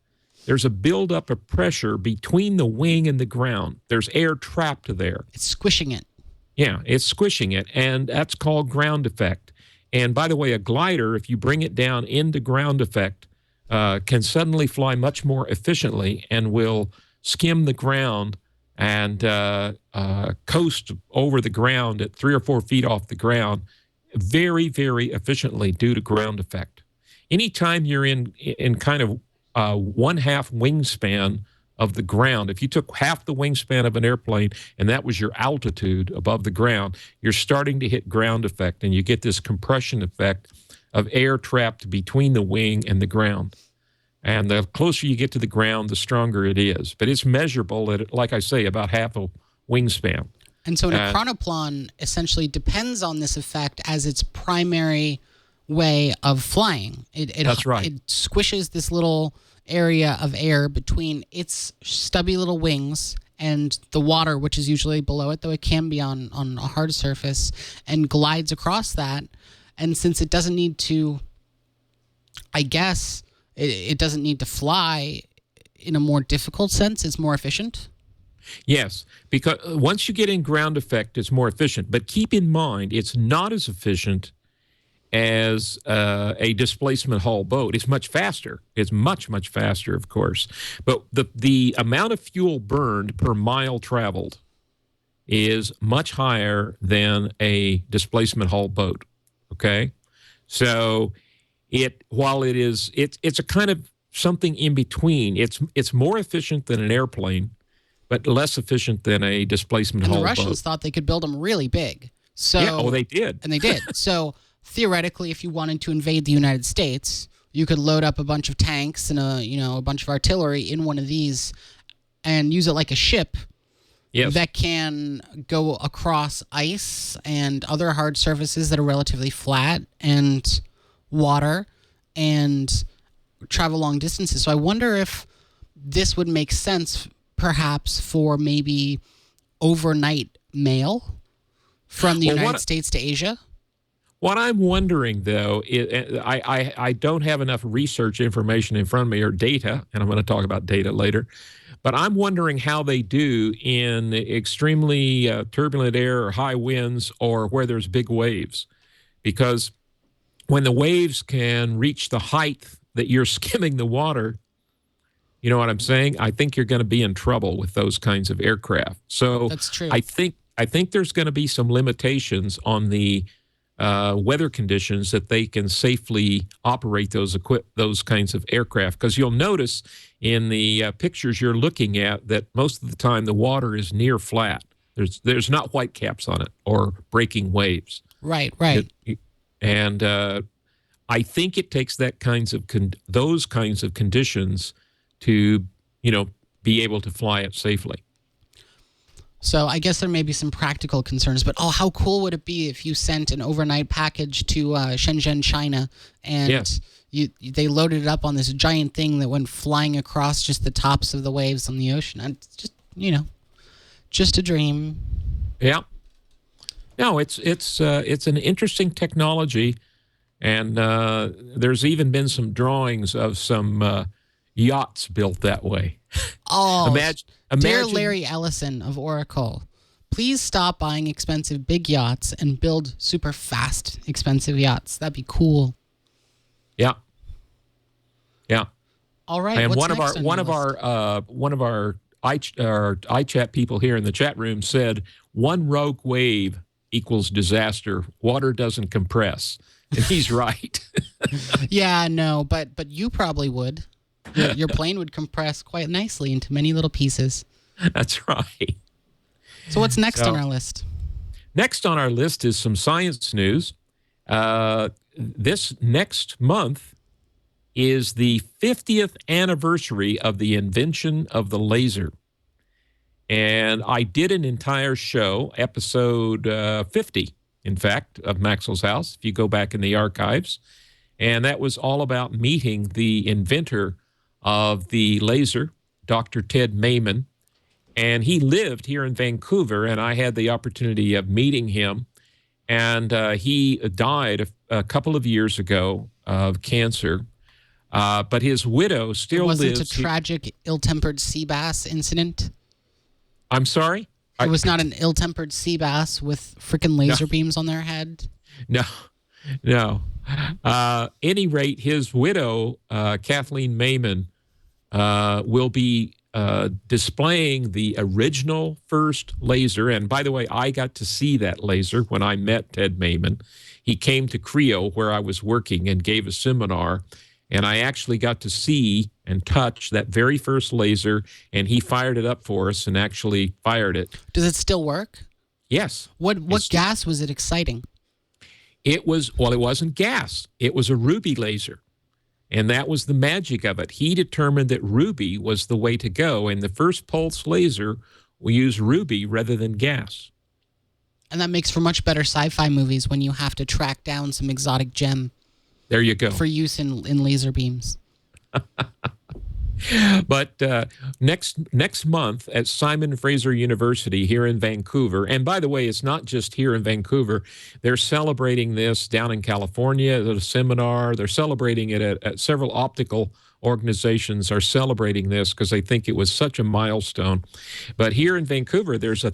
there's a buildup of pressure between the wing and the ground. There's air trapped there. It's squishing it. Yeah, it's squishing it, and that's called ground effect. And by the way, a glider, if you bring it down into ground effect, can suddenly fly much more efficiently and will skim the ground and coast over the ground at 3 or 4 feet off the ground very, very efficiently due to ground effect. Anytime you're in kind of 1/2 wingspan of the ground, if you took half the wingspan of an airplane and that was your altitude above the ground, you're starting to hit ground effect, and you get this compression effect of air trapped between the wing and the ground. And the closer you get to the ground, the stronger it is. But it's measurable at, like I say, about half a wingspan. And so a chronoplan essentially depends on this effect as its primary way of flying. That's right. It squishes this little area of air between its stubby little wings and the water, which is usually below it, though it can be on a hard surface, and glides across that. And since it doesn't need to, I guess, it doesn't need to fly in a more difficult sense, it's more efficient? Yes, because once you get in ground effect, it's more efficient. But keep in mind, it's not as efficient as a displacement hull boat. It's much faster. It's much, much faster, of course. But the amount of fuel burned per mile traveled is much higher than a displacement hull boat. Okay? So it's a kind of something in between. It's more efficient than an airplane, but less efficient than a displacement hull boat. And the Russians thought they could build them really big. So they did. And they did. So theoretically, if you wanted to invade the United States, you could load up a bunch of tanks and a bunch of artillery in one of these and use it like a ship. Yes. That can go across ice and other hard surfaces that are relatively flat and water and travel long distances. So I wonder if this would make sense perhaps for maybe overnight mail from the United States to Asia. What I'm wondering, though, is I don't have enough research information in front of me or data, and I'm going to talk about data later, but I'm wondering how they do in extremely turbulent air or high winds or where there's big waves. Because when the waves can reach the height that you're skimming the water, you know what I'm saying? I think you're going to be in trouble with those kinds of aircraft. So that's true. I think there's going to be some limitations on the weather conditions that they can safely operate those kinds of aircraft. Because you'll notice in the pictures you're looking at that most of the time the water is near flat. There's not white caps on it or breaking waves. Right. And I think it takes those kinds of conditions to, be able to fly it safely. So I guess there may be some practical concerns, but how cool would it be if you sent an overnight package to Shenzhen, China, and yes. they loaded it up on this giant thing that went flying across just the tops of the waves on the ocean? And just, just a dream. Yeah. No, it's an interesting technology, and there's even been some drawings of some yachts built that way. Oh, imagine, dear Larry Ellison of Oracle, please stop buying expensive big yachts and build super fast expensive yachts. That'd be cool. Yeah. All right. And what's one next of our iChat people here in the chat room said, one rogue wave equals disaster. Water doesn't compress. And he's right. Yeah, no, but you probably would. Your plane would compress quite nicely into many little pieces. That's right. So what's next on our list? Next on our list is some science news. This next month is the 50th anniversary of the invention of the laser. And I did an entire show, episode 50, in fact, of Maxwell's House, if you go back in the archives. And that was all about meeting the inventor of the laser, Dr. Ted Mayman. And he lived here in Vancouver, and I had the opportunity of meeting him. And he died a couple of years ago of cancer. But his widow still lives. It wasn't a tragic, ill-tempered sea bass incident? I'm sorry? It was not an ill-tempered sea bass with freaking laser beams on their head? No. Any rate, his widow, Kathleen Mayman, will be displaying the original first laser. And by the way, I got to see that laser when I met Ted Mayman. He came to Creo, where I was working, and gave a seminar. And I actually got to see and touch that very first laser, and he fired it up for us and actually fired it. Does it still work? Yes. What gas was it exciting? It wasn't gas. It was a ruby laser. And that was the magic of it. He determined that ruby was the way to go, and the first pulse laser will use ruby rather than gas. And that makes for much better sci-fi movies when you have to track down some exotic gem. There you go. For use in laser beams. But next month at Simon Fraser University here in Vancouver, and by the way, it's not just here in Vancouver. They're celebrating this down in California at a seminar. They're celebrating it at several optical organizations are celebrating this because they think it was such a milestone. But here in Vancouver, there's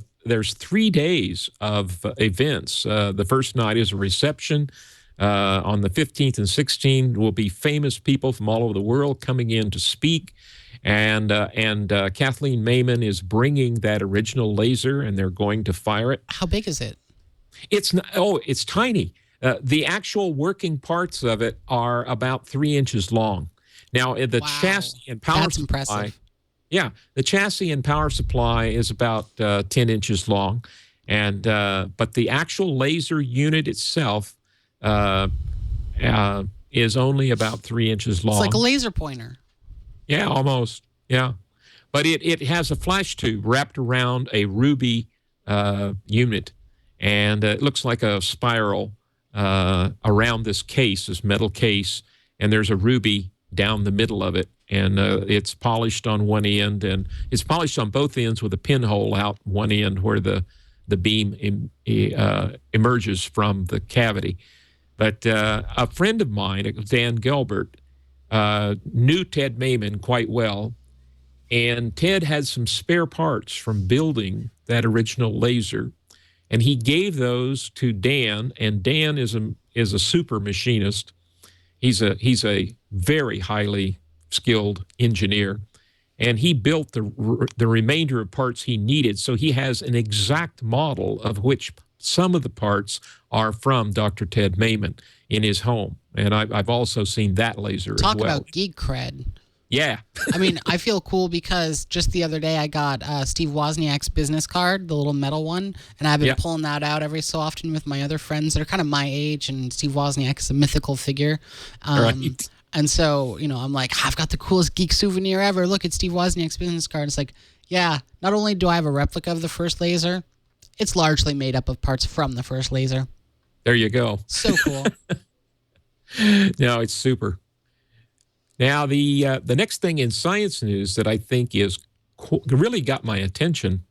3 days of events. The first night is a reception. On the 15th and 16th will be famous people from all over the world coming in to speak. And Kathleen Mayman is bringing that original laser, and they're going to fire it. How big is it? It's tiny. The actual working parts of it are about 3 inches long. Now, the chassis and power That's supply. impressive. Yeah, the chassis and power supply is about 10 inches long. And but the actual laser unit itself is only about 3 inches long. It's like a laser pointer. Yeah, almost. Yeah. But it has a flash tube wrapped around a ruby unit, and it looks like a spiral around this case, this metal case, and there's a ruby down the middle of it, and it's polished on one end, and it's polished on both ends with a pinhole out one end where the beam emerges from the cavity. But a friend of mine, Dan Gilbert, knew Ted Mayman quite well, and Ted had some spare parts from building that original laser, and he gave those to Dan. And Dan is a super machinist. He's a very highly skilled engineer, and he built the remainder of parts he needed. So he has an exact model of which some of the parts are from Dr. Ted Maiman in his home. And I've also seen that laser Talk as well. about geek cred. Yeah. I mean, I feel cool because just the other day I got Steve Wozniak's business card, the little metal one, and I've been pulling that out every so often with my other friends that are kind of my age, and Steve Wozniak is a mythical figure. Right. And so, I'm like, I've got the coolest geek souvenir ever. Look at Steve Wozniak's business card. It's like, yeah, not only do I have a replica of the first laser, it's largely made up of parts from the first laser. There you go. So cool. No, it's super. Now, the next thing in science news that I think is really got my attention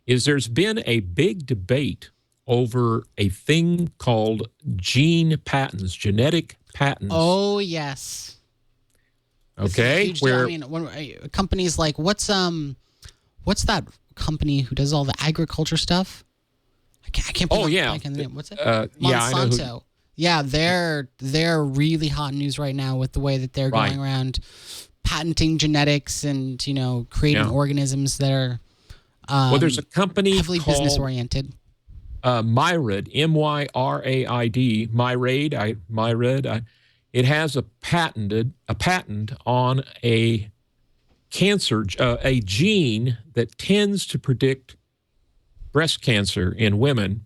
is there's been a big debate over a thing called gene patents, genetic patents. Oh, yes. Okay. Where I mean, when companies like what's that company who does all the agriculture stuff? I can't. Oh yeah. What's it? Yeah, Monsanto. I know Yeah, they're really hot news right now with the way that they're going around patenting genetics and creating organisms that are well, there's a company heavily called business oriented. Myrid, MYRAID, Myrid. It has a patent on a cancer, a gene that tends to predict breast cancer in women,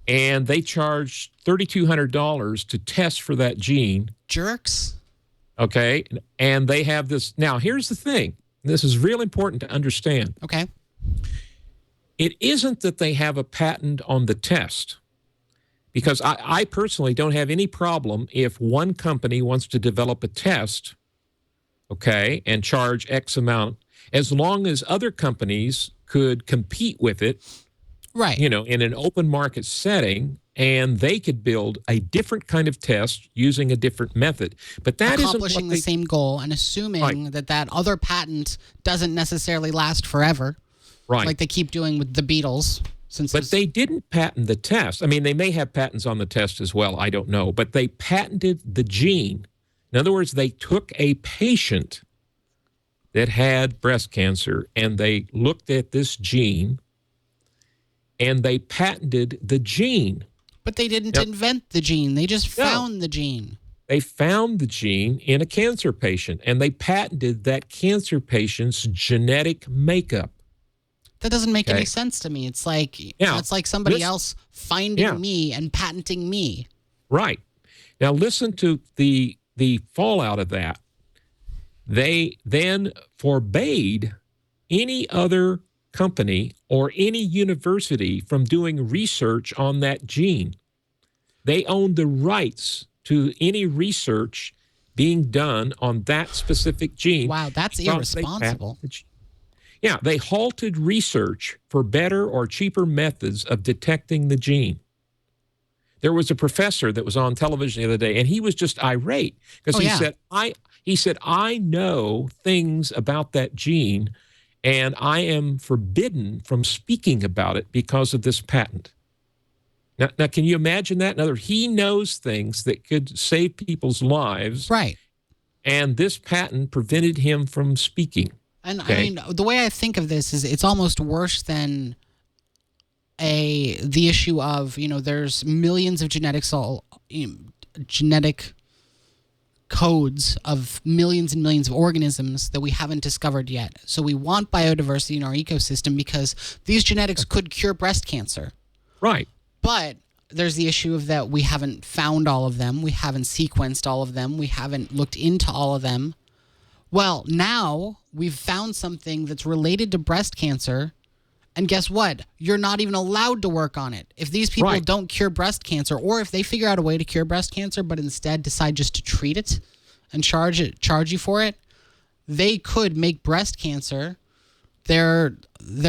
and they charge $3,200 to test for that gene. Jerks. Okay, and they have this. Now, here's the thing. This is real important to understand. Okay. It isn't that they have a patent on the test, because I personally don't have any problem if one company wants to develop a test, okay, and charge X amount, as long as other companies could compete with it, right? In an open market setting, and they could build a different kind of test using a different method. But that isn't accomplishing the same goal and assuming that other patent doesn't necessarily last forever. Right. Like they keep doing with the Beatles. But they didn't patent the test. I mean, they may have patents on the test as well. I don't know. But they patented the gene. In other words, they took a patient that had breast cancer and they looked at this gene and they patented the gene. But they didn't invent the gene. They just found the gene. They found the gene in a cancer patient and they patented that cancer patient's genetic makeup. That doesn't make any sense to me. It's like it's like somebody else finding me and patenting me. Right. Now listen to the fallout of that. They then forbade any other company or any university from doing research on that gene. They own the rights to any research being done on that specific gene. Wow, that's irresponsible. Yeah, they halted research for better or cheaper methods of detecting the gene. There was a professor that was on television the other day, and he was just irate because he said, I know things about that gene, and I am forbidden from speaking about it because of this patent. Now, can you imagine that? In other words, he knows things that could save people's lives. Right. And this patent prevented him from speaking. And I mean, the way I think of this is it's almost worse than the issue of, there's millions of genetic codes of millions and millions of organisms that we haven't discovered yet. So we want biodiversity in our ecosystem because these genetics could cure breast cancer. Right. But there's the issue of that we haven't found all of them. We haven't sequenced all of them. We haven't looked into all of them. Well, now we've found something that's related to breast cancer, and guess what? You're not even allowed to work on it. If these people don't cure breast cancer, or if they figure out a way to cure breast cancer but instead decide just to treat it and charge you for it, they could make breast cancer their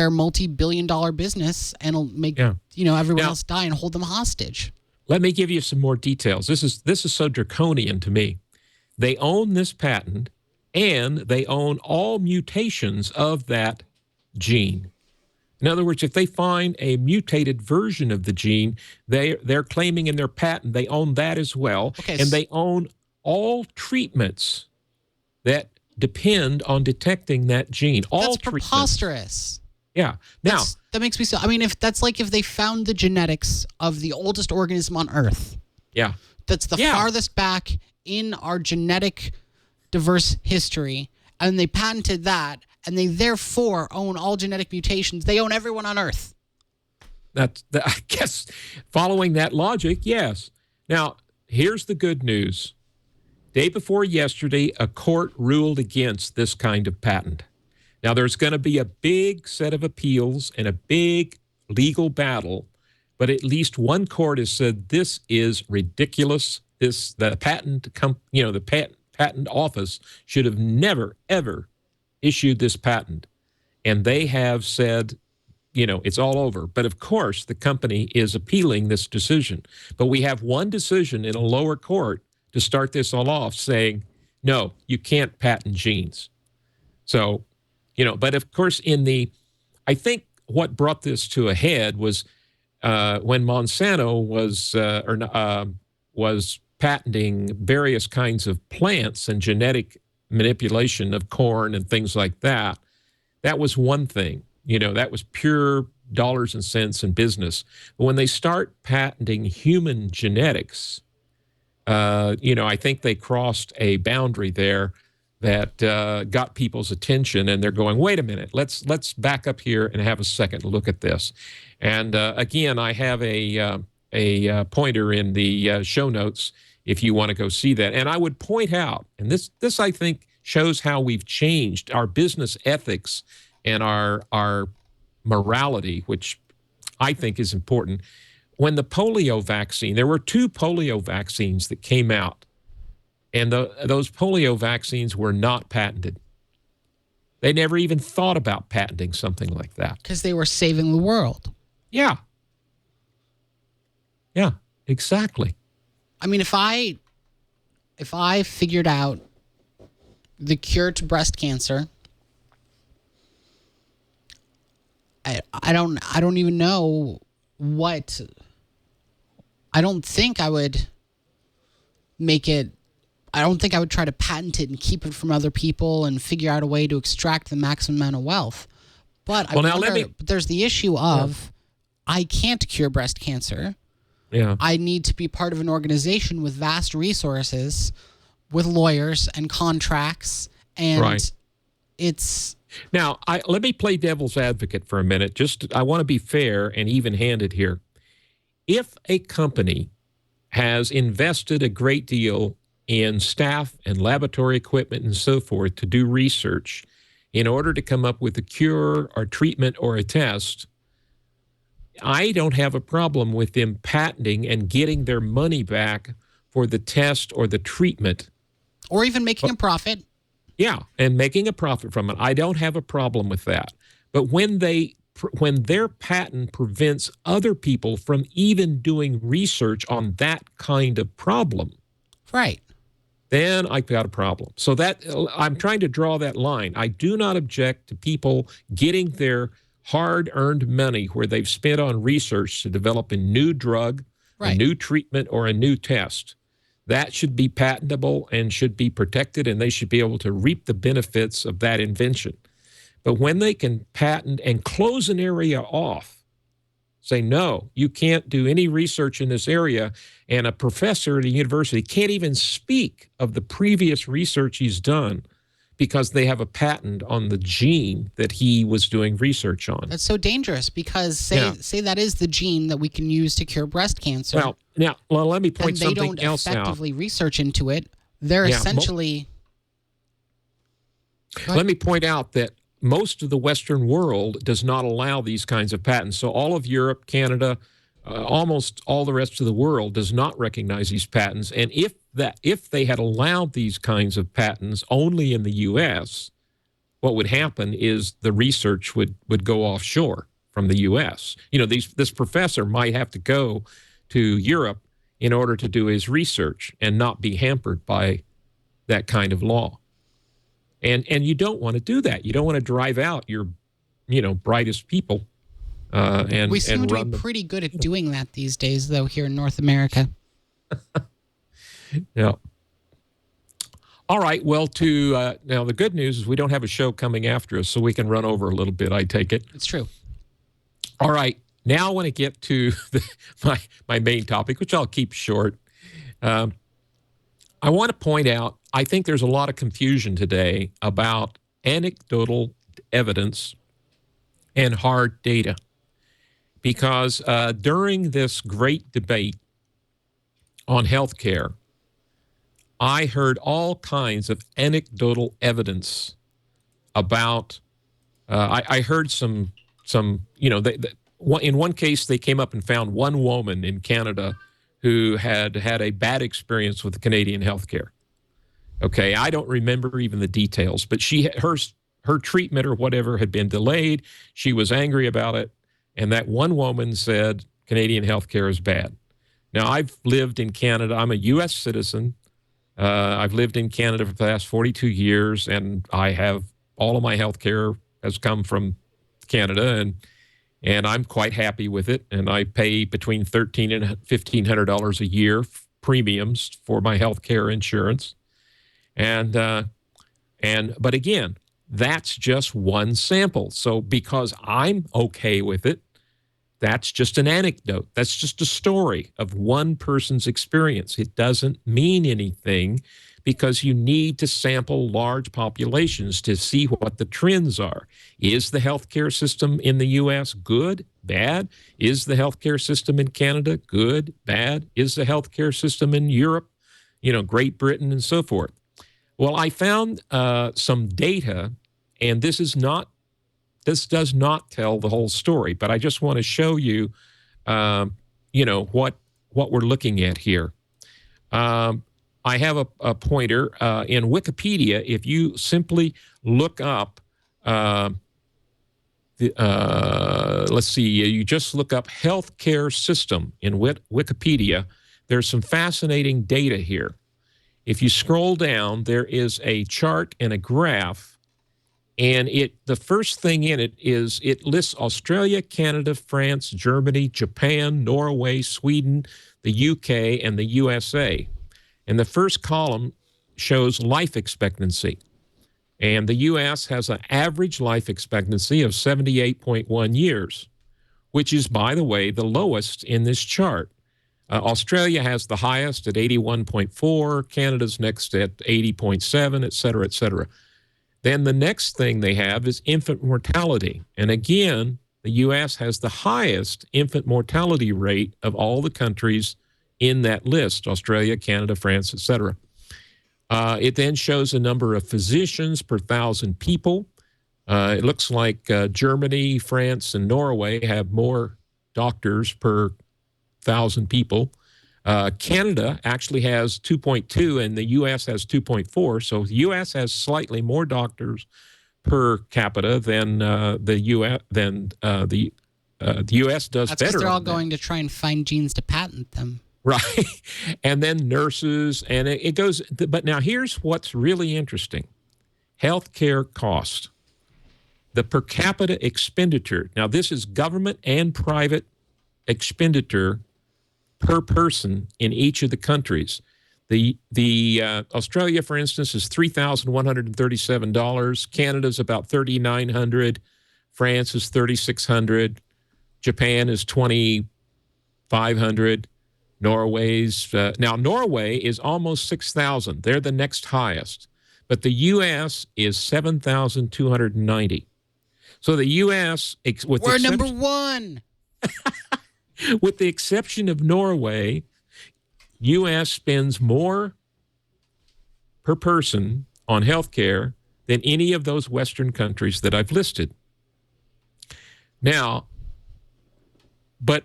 multi-billion-dollar business and it'll make everyone else die and hold them hostage. Let me give you some more details. This is so draconian to me. They own this patent, and they own all mutations of that gene. In other words, if they find a mutated version of the gene, they're claiming in their patent they own that as well. Okay, and they own all treatments that depend on detecting that gene. All That's preposterous. Yeah. Now, that makes me so. I mean, if they found the genetics of the oldest organism on Earth, yeah, that's the farthest back in our genetic diverse history, and they patented that, and they therefore own all genetic mutations. They own everyone on Earth. I guess following that logic, yes. Now, here's the good news. Day before yesterday, a court ruled against this kind of patent. Now, there's going to be a big set of appeals and a big legal battle, but at least one court has said this is ridiculous. The patent office should have never, ever issued this patent. And they have said, it's all over. But of course, the company is appealing this decision. But we have one decision in a lower court to start this all off saying, no, you can't patent genes. So, but of course, I think what brought this to a head was when Monsanto was patenting various kinds of plants and genetic manipulation of corn and things like that. That was one thing. That was pure dollars and cents in business. But when they start patenting human genetics, I think they crossed a boundary there that got people's attention, and they're going, wait a minute, let's back up here and have a second look at this. And again, I have a pointer in the show notes if you want to go see that. And I would point out, and this I think shows how we've changed our business ethics and our morality, which I think is important. When the polio vaccine, there were 2 polio vaccines that came out, and those polio vaccines were not patented. They never even thought about patenting something like that. Because they were saving the world. Yeah. Yeah, exactly. I mean, if I figured out the cure to breast cancer, I don't even know what. I don't think I would make it. I don't think I would try to patent it and keep it from other people and figure out a way to extract the maximum amount of wealth. But there's the issue of I can't cure breast cancer. Yeah. I need to be part of an organization with vast resources, with lawyers and contracts, and it's. Now, let me play devil's advocate for a minute. I want to be fair and even-handed here. If a company has invested a great deal in staff and laboratory equipment and so forth to do research in order to come up with a cure or treatment or a test, I don't have a problem with them patenting and getting their money back for the test or the treatment. Or even making a profit. Yeah, and making a profit from it. I don't have a problem with that. But when their patent prevents other people from even doing research on that kind of problem, right, then I've got a problem. So that I'm trying to draw that line. I do not object to people getting their hard-earned money where they've spent on research to develop a new drug, a new treatment, or a new test. That should be patentable and should be protected, and they should be able to reap the benefits of that invention. But when they can patent and close an area off, say, no, you can't do any research in this area, and a professor at a university can't even speak of the previous research he's done because they have a patent on the gene that he was doing research on. That's so dangerous because say that is the gene that we can use to cure breast cancer. Well, now, let me point something else out. They don't effectively research into it. They're essentially... Let me point out that most of the Western world does not allow these kinds of patents. So all of Europe, Canada, almost all the rest of the world does not recognize these patents. And if they had allowed these kinds of patents only in the U.S., what would happen is the research would go offshore from the U.S. This professor might have to go to Europe in order to do his research and not be hampered by that kind of law. And you don't want to do that. You don't want to drive out your, brightest people. We seem to be pretty good at doing that these days, though, here in North America. Yeah. All right. Well, now the good news is we don't have a show coming after us, so we can run over a little bit, I take it. It's true. All right. Now I want to get to my main topic, which I'll keep short. I want to point out, I think there's a lot of confusion today about anecdotal evidence and hard data. Because during this great debate on healthcare, I heard all kinds of anecdotal evidence about. I heard some. In one case, they came up and found one woman in Canada who had a bad experience with Canadian healthcare. Okay, I don't remember even the details, but her treatment or whatever had been delayed. She was angry about it, and that one woman said Canadian healthcare is bad. Now, I've lived in Canada. I'm a U.S. citizen. I've lived in Canada for the last 42 years, and I have all of my health care has come from Canada, and I'm quite happy with it. And I pay between $1,300 and $1,500 a year premiums for my health care insurance. But again, that's just one sample. So because I'm okay with it, that's just an anecdote. That's just a story of one person's experience. It doesn't mean anything because you need to sample large populations to see what the trends are. Is the healthcare system in the U.S. good, bad? Is the healthcare system in Canada good, bad? Is the healthcare system in Europe, Great Britain, and so forth? Well, I found some data, and this does not tell the whole story, but I just want to show you, what we're looking at here. I have a pointer in Wikipedia. If you simply look up, let's see, you just look up healthcare system in Wikipedia. There's some fascinating data here. If you scroll down, there is a chart and a graph. And the first thing in it is it lists Australia, Canada, France, Germany, Japan, Norway, Sweden, the UK, and the USA. And the first column shows life expectancy. And the U.S. has an average life expectancy of 78.1 years, which is, by the way, the lowest in this chart. Australia has the highest at 81.4, Canada's next at 80.7, et cetera, et cetera. Then the next thing they have is infant mortality. And again, the U.S. has the highest infant mortality rate of all the countries in that list, Australia, Canada, France, et cetera. It then shows a number of physicians per 1,000 people. It looks like Germany, France, and Norway have more doctors per 1,000 people. Canada actually has 2.2 and the U.S. has 2.4. So the U.S. has slightly more doctors per capita than the U.S. The U.S. does better. That's because they're all going to try and find genes to patent them. Right. And then nurses, and it goes. But now here's what's really interesting. Healthcare cost. The per capita expenditure. Now this is government and private expenditure per person in each of the countries. The Australia, for instance, is $3,137. Canada's about $3,900. France is $3,600. Japan is $2,500. Norway's now Norway is almost 6,000. They're the next highest, but the U.S. is 7,290. So the U.S. We're number one. With the exception of Norway, U.S. spends more per person on healthcare than any of those Western countries that I've listed. Now, but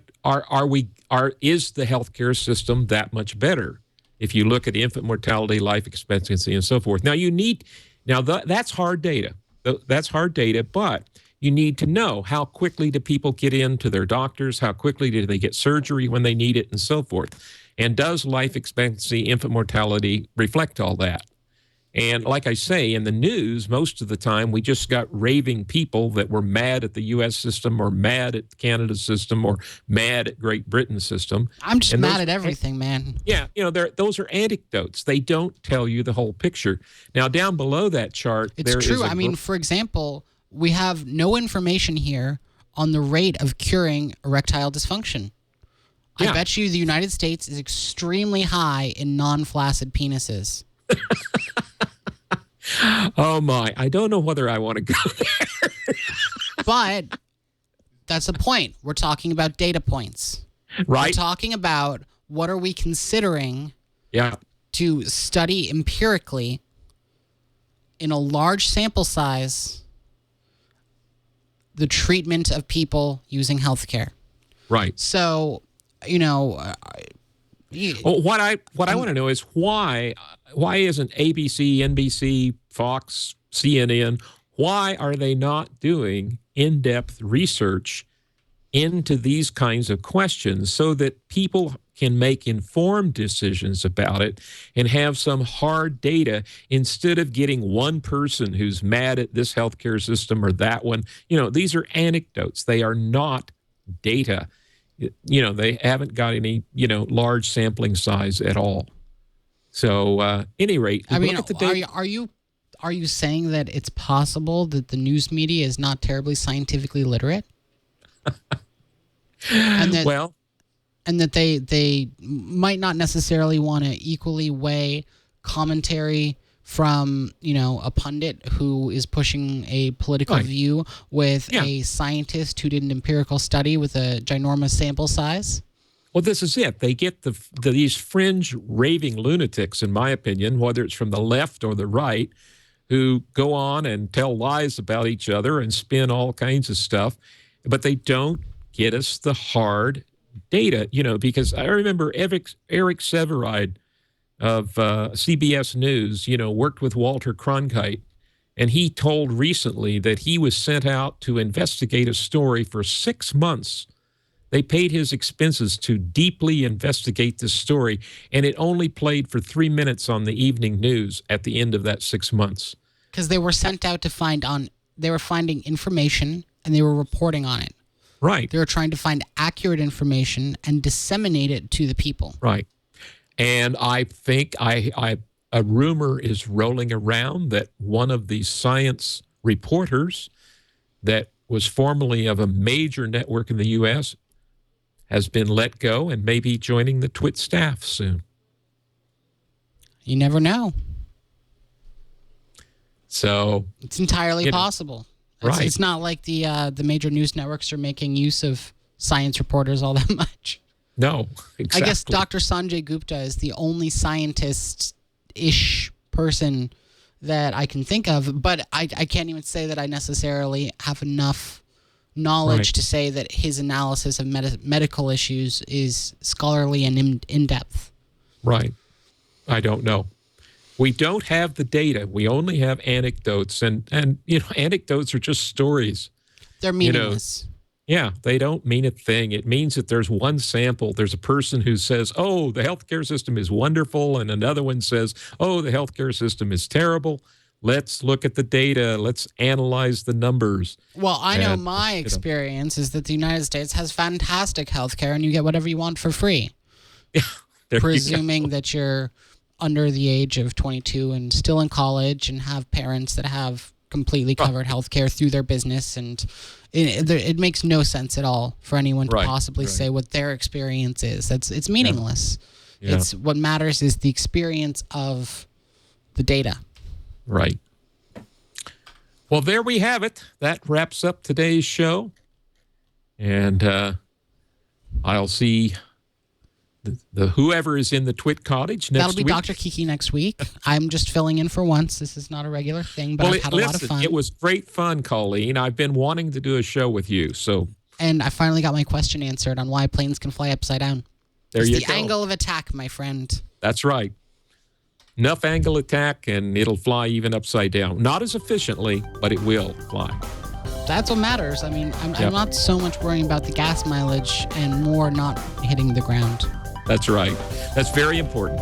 is the healthcare system that much better if you look at infant mortality, life expectancy, and so forth? Now that's hard data. That's hard data, but you need to know how quickly do people get into their doctors, how quickly do they get surgery when they need it, and so forth. And does life expectancy, infant mortality reflect all that? And like I say, in the news, most of the time, we just got raving people that were mad at the U.S. system or mad at Canada's system or mad at Great Britain's system. I'm just mad at everything, man. Yeah, those are anecdotes. They don't tell you the whole picture. Now, down below that chart, it's true. I mean, for example, we have no information here on the rate of curing erectile dysfunction. Yeah. I bet you the United States is extremely high in non-flaccid penises. Oh, my. I don't know whether I want to go there. But that's the point. We're talking about data points. Right. We're talking about what are we considering to study empirically in a large sample size the treatment of people using healthcare. Right. So, Well, what I want to know is why isn't ABC, NBC, Fox, CNN, why are they not doing in-depth research into these kinds of questions so that people can make informed decisions about it and have some hard data instead of getting one person who's mad at this healthcare system or that one? These are anecdotes. They are not data. They haven't got any, large sampling size at all. So, any rate, I mean, are you saying that it's possible that the news media is not terribly scientifically literate? and that they might not necessarily want to equally weigh commentary from, a pundit who is pushing a political view with a scientist who did an empirical study with a ginormous sample size? Well, this is it. They get these fringe raving lunatics, in my opinion, whether it's from the left or the right, who go on and tell lies about each other and spin all kinds of stuff, but they don't get us the hard data, because I remember Eric Severide of CBS News, worked with Walter Cronkite, and he told recently that he was sent out to investigate a story for 6 months. They paid his expenses to deeply investigate this story, and it only played for 3 minutes on the evening news at the end of that 6 months. Because they were sent out to they were finding information and they were reporting on it. Right. They were trying to find accurate information and disseminate it to the people. Right. And I think a rumor is rolling around that one of the science reporters that was formerly of a major network in the U.S. has been let go and may be joining the TWIT staff soon. You never know. So it's entirely possible. Right. It's not like the major news networks are making use of science reporters all that much. No, exactly. I guess Dr. Sanjay Gupta is the only scientist-ish person that I can think of, but I can't even say that I necessarily have enough knowledge to say that his analysis of medical issues is scholarly and in-depth. Right. I don't know. We don't have the data. We only have anecdotes, and anecdotes are just stories. They're meaningless. Yeah, they don't mean a thing. It means that there's one sample. There's a person who says, oh, the healthcare system is wonderful, and another one says, oh, the healthcare system is terrible. Let's look at the data. Let's analyze the numbers. Well, I know my experience is that the United States has fantastic healthcare, and you get whatever you want for free. Yeah, presuming that you're under the age of 22 and still in college and have parents that have completely covered healthcare through their business, and it makes no sense at all for anyone to possibly say what their experience is. It's meaningless. Yeah. It's what matters is the experience of the data. Right. Well, there we have it. That wraps up today's show, and I'll see the whoever is in the Twit Cottage next week. That'll be Dr. Kiki next week. I'm just filling in for once. This is not a regular thing, but I've had a lot of fun. It was great fun, Colleen. I've been wanting to do a show with you. And I finally got my question answered on why planes can fly upside down. It's the angle of attack, my friend. That's right. Enough angle attack, and it'll fly even upside down. Not as efficiently, but it will fly. That's what matters. I mean, I'm not so much worrying about the gas mileage and more not hitting the ground. That's right. That's very important.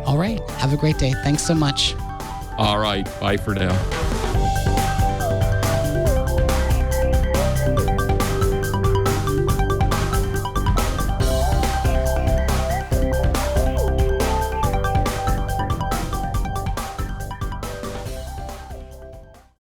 All right. Have a great day. Thanks so much. All right. Bye for now.